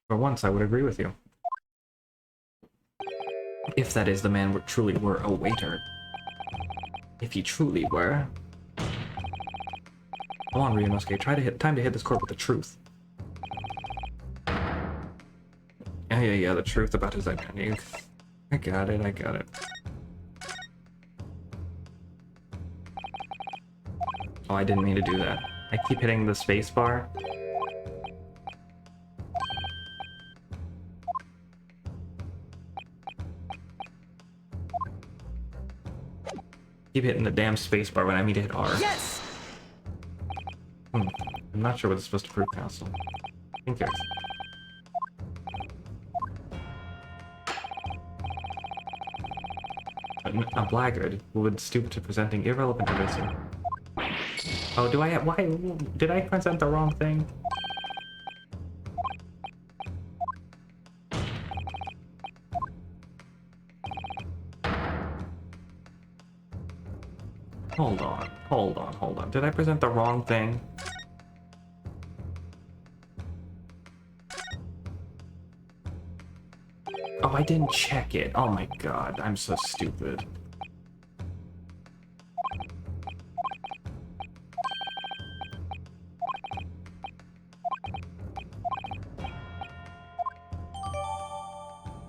For once, I would agree with you. If that is, the man truly were a waiter. If he truly were. Come on, Ryonosuke, time to hit this court with the truth. Yeah, the truth about his identity. I got it. Oh, I didn't mean to do that. I keep hitting the space bar. Keep hitting the damn space bar when I mean to hit R. Yes! I'm not sure what it's supposed to prove, Council. I think it's... A blackguard who would stoop to presenting irrelevant evidence. Oh, why did I present the wrong thing? Hold on. Did I present the wrong thing? Oh, I didn't check it. Oh my god, I'm so stupid.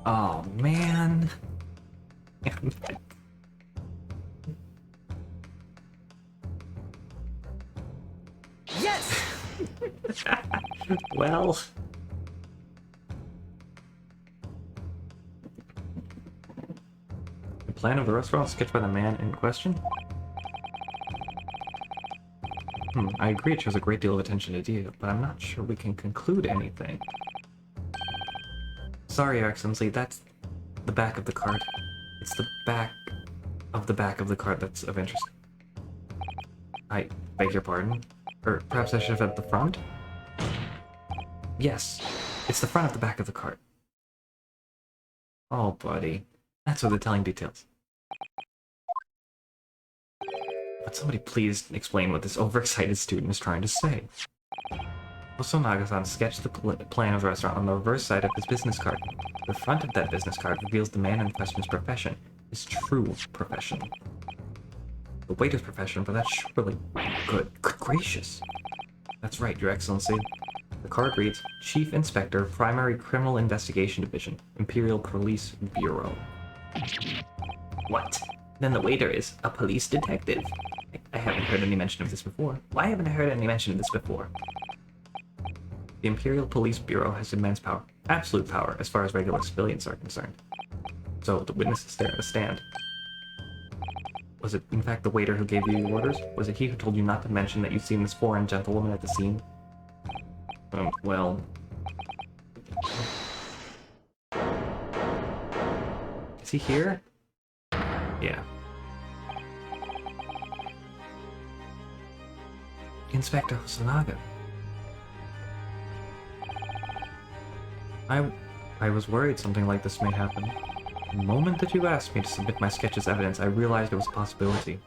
Oh, man. Yes! Well... The plan of the restaurant sketched by the man in question? I agree it shows a great deal of attention to detail, but I'm not sure we can conclude anything. Sorry, Your Excellency, that's the back of the card. It's the back of the card that's of interest. I beg your pardon? Or perhaps I should have said the front? Yes, it's the front of the back of the card. Oh, buddy. That's what the telling details. But somebody please explain what this overexcited student is trying to say. Hosonaga-san sketched the plan of the restaurant on the reverse side of his business card. The front of that business card reveals the man in question's profession, his true profession. The waiter's profession, but that's surely good gracious. That's right, Your Excellency. The card reads, Chief Inspector, Primary Criminal Investigation Division, Imperial Police Bureau. What? Then the waiter is a police detective. I haven't heard any mention of this before. Why haven't I heard any mention of this before? The Imperial Police Bureau has immense power, absolute power, as far as regular civilians are concerned. So the witness is there at the stand. Was it, in fact, the waiter who gave you the orders? Was it he who told you not to mention that you'd seen this foreign gentlewoman at the scene? Well... Is he here? Yeah. Inspector Hosonaga. I was worried something like this may happen. The moment that you asked me to submit my sketch as evidence, I realized it was a possibility.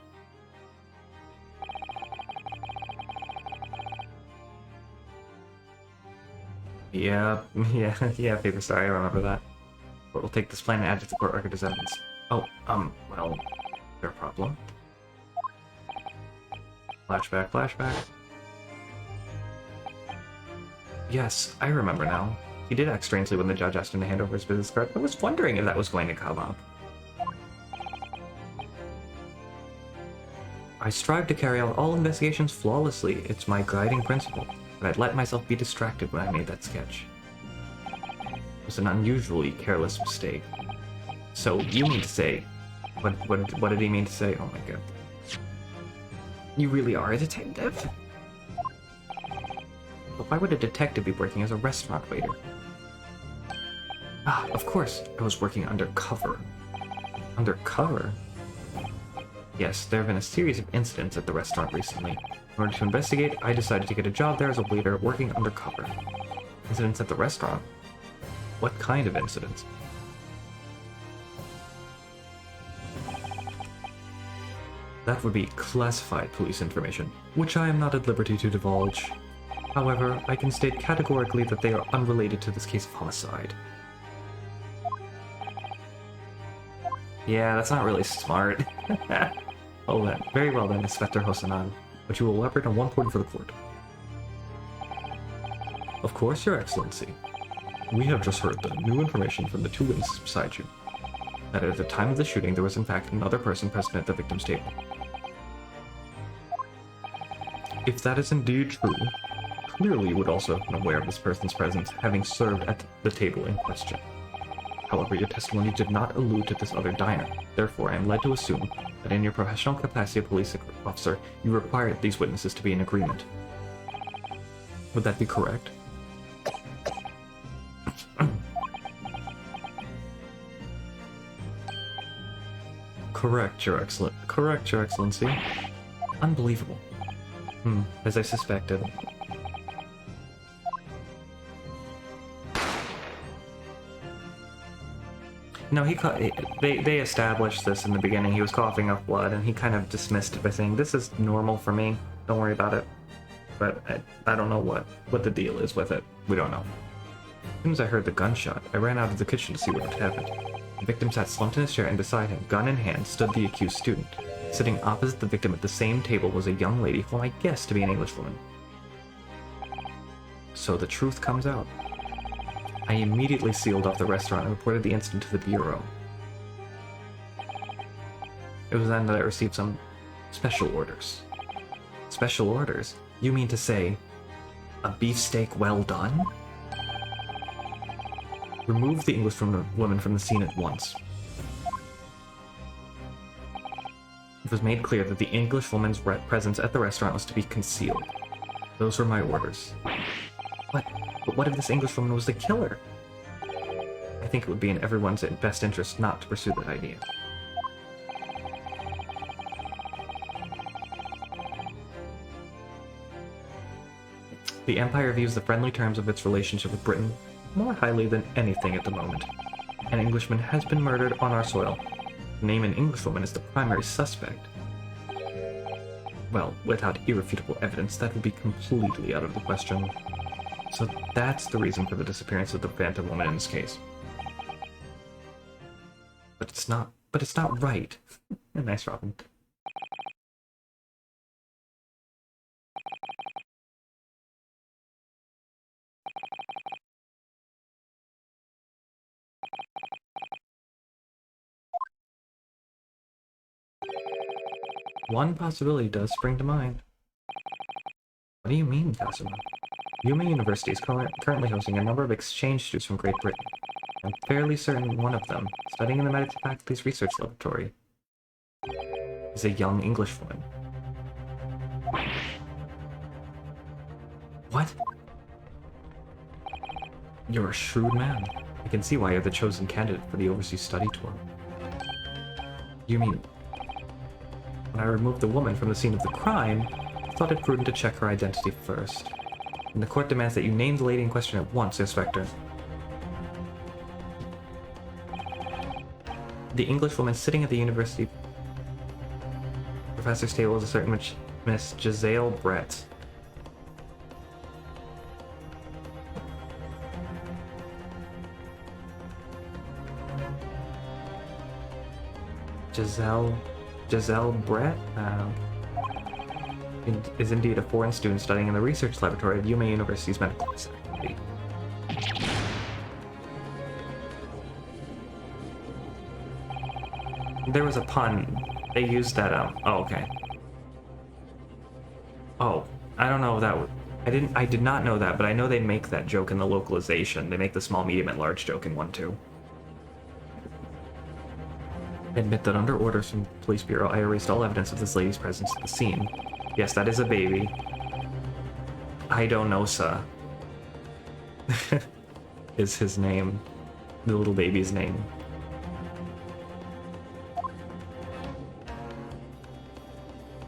Yeah, Paper Star, I remember that. But we'll take this plan and add it to the court record as evidence. Oh, well, fair problem. Flashback. Yes, I remember now. He did act strangely when the judge asked him to hand over his business card. I was wondering if that was going to come up. I strive to carry out all investigations flawlessly. It's my guiding principle. But I'd let myself be distracted when I made that sketch. It was an unusually careless mistake. So, you mean to say... What did he mean to say? Oh my god. You really are a detective? But why would a detective be working as a restaurant waiter? Ah, of course, I was working undercover. Undercover? Yes, there have been a series of incidents at the restaurant recently. In order to investigate, I decided to get a job there as a waiter working undercover. Incidents at the restaurant? What kind of incidents? That would be classified police information, which I am not at liberty to divulge. However, I can state categorically that they are unrelated to this case of homicide. Yeah, that's not really smart. Oh then, very well then, Inspector Hosanan, but you will elaborate on one point for the court. Of course, Your Excellency. We have just heard the new information from the two witnesses beside you, that at the time of the shooting there was in fact another person present at the victim's table. If that is indeed true, clearly you would also have been aware of this person's presence, having served at the table in question. However, your testimony did not allude to this other diner. Therefore, I am led to assume that in your professional capacity of police officer, you required these witnesses to be in agreement. Would that be correct? Correct, Your Excellency. Unbelievable. As I suspected. No, they established this in the beginning. He was coughing up blood, and he kind of dismissed it by saying, "This is normal for me. Don't worry about it." But I don't know what the deal is with it. We don't know. As soon as I heard the gunshot, I ran out of the kitchen to see what had happened. The victim sat slumped in his chair, and beside him, gun in hand, stood the accused student. Sitting opposite the victim at the same table was a young lady whom I guessed to be an Englishwoman. So the truth comes out. I immediately sealed off the restaurant and reported the incident to the bureau. It was then that I received some special orders. Special orders? You mean to say, a beefsteak well done? Remove the Englishwoman from the scene at once. It was made clear that the Englishwoman's presence at the restaurant was to be concealed. Those were my orders. But what if this Englishwoman was the killer? I think it would be in everyone's best interest not to pursue that idea. The Empire views the friendly terms of its relationship with Britain more highly than anything at the moment. An Englishman has been murdered on our soil. The name an Englishwoman is the primary suspect. Well, without irrefutable evidence, that would be completely out of the question. So that's the reason for the disappearance of the Phantom Woman in this case. But it's not right. Nice, Robin. One possibility does spring to mind. What do you mean, Kazuma? Yuma University is currently hosting a number of exchange students from Great Britain. I'm fairly certain one of them, studying in the medical faculty's research laboratory, is a young Englishwoman. What? You're a shrewd man. I can see why you're the chosen candidate for the overseas study tour. You mean, when I removed the woman from the scene of the crime, I thought it prudent to check her identity first. And the court demands that you name the lady in question at once, Inspector. The Englishwoman sitting at the university professor's table is a certain Miss Giselle Brett. Giselle Brett is indeed a foreign student studying in the research laboratory of Yuma University's medical faculty. There was a pun. They used that, oh, okay. Oh, I don't know if that would... I did not know that, but I know they make that joke in the localization. They make the small, medium, and large joke in 1-2. Admit that under orders from the police bureau, I erased all evidence of this lady's presence at the scene. Yes, that is a baby. I don't know, sir. Is his name. The little baby's name.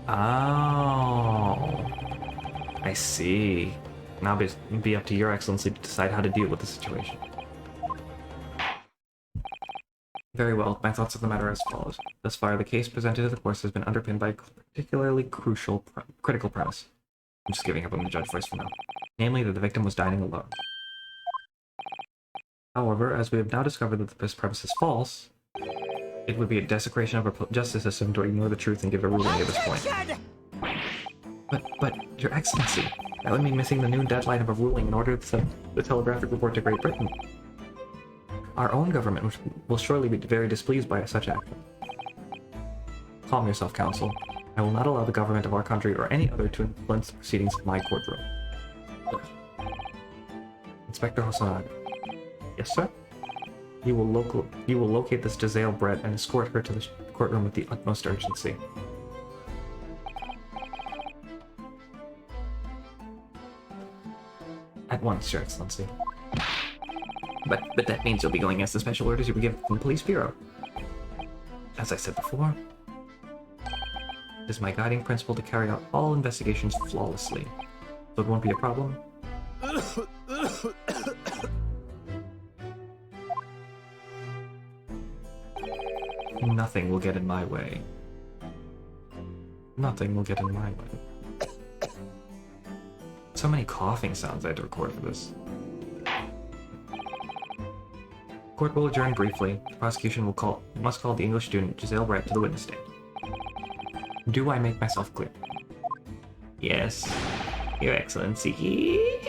Oh. I see. Now it'll be up to Your Excellency to decide how to deal with the situation. Very well. My thoughts of the matter are as follows. Thus far, the case presented to the course has been underpinned by a particularly critical premise. I'm just giving up on the judge voice for now. Namely, that the victim was dining alone. However, as we have now discovered that this premise is false, it would be a desecration of our justice system to ignore the truth and give a ruling at this point. But, Your Excellency, that would mean missing the noon deadline of a ruling in order to send the telegraphic report to Great Britain. Our own government will surely be very displeased by such action. Calm yourself, Counsel. I will not allow the government of our country or any other to influence the proceedings of my courtroom. Inspector Hosonaga. Yes, sir? You will locate this Giselle Brett and escort her to the courtroom with the utmost urgency. At once, Your Excellency. But that means you'll be going as the special orders you were given from the police bureau. As I said before, it is my guiding principle to carry out all investigations flawlessly, so it won't be a problem. Nothing will get in my way. Nothing will get in my way. So many coughing sounds I had to record for this. Court will adjourn briefly. The prosecution must call the English student Giselle Wright to the witness stand. Do I make myself clear? Yes, Your Excellency.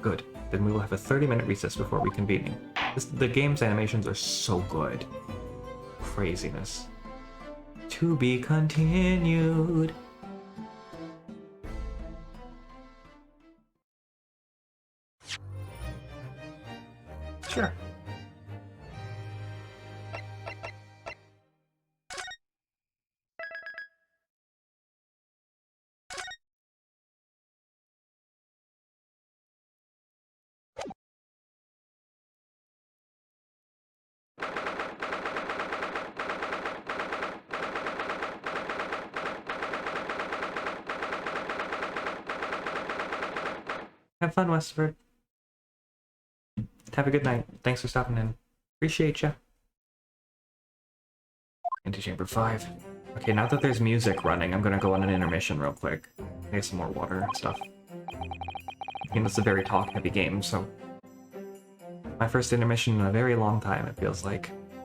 Good. Then we will have a 30-minute recess before reconvening. The game's animations are so good. Craziness. To be continued. Sure. Have fun, Westford. Have a good night. Thanks for stopping in. Appreciate ya. Into Chamber 5. Okay, now that there's music running, I'm gonna go on an intermission real quick. Get some more water and stuff. And it's a very talk-heavy game, so... My first intermission in a very long time, it feels like.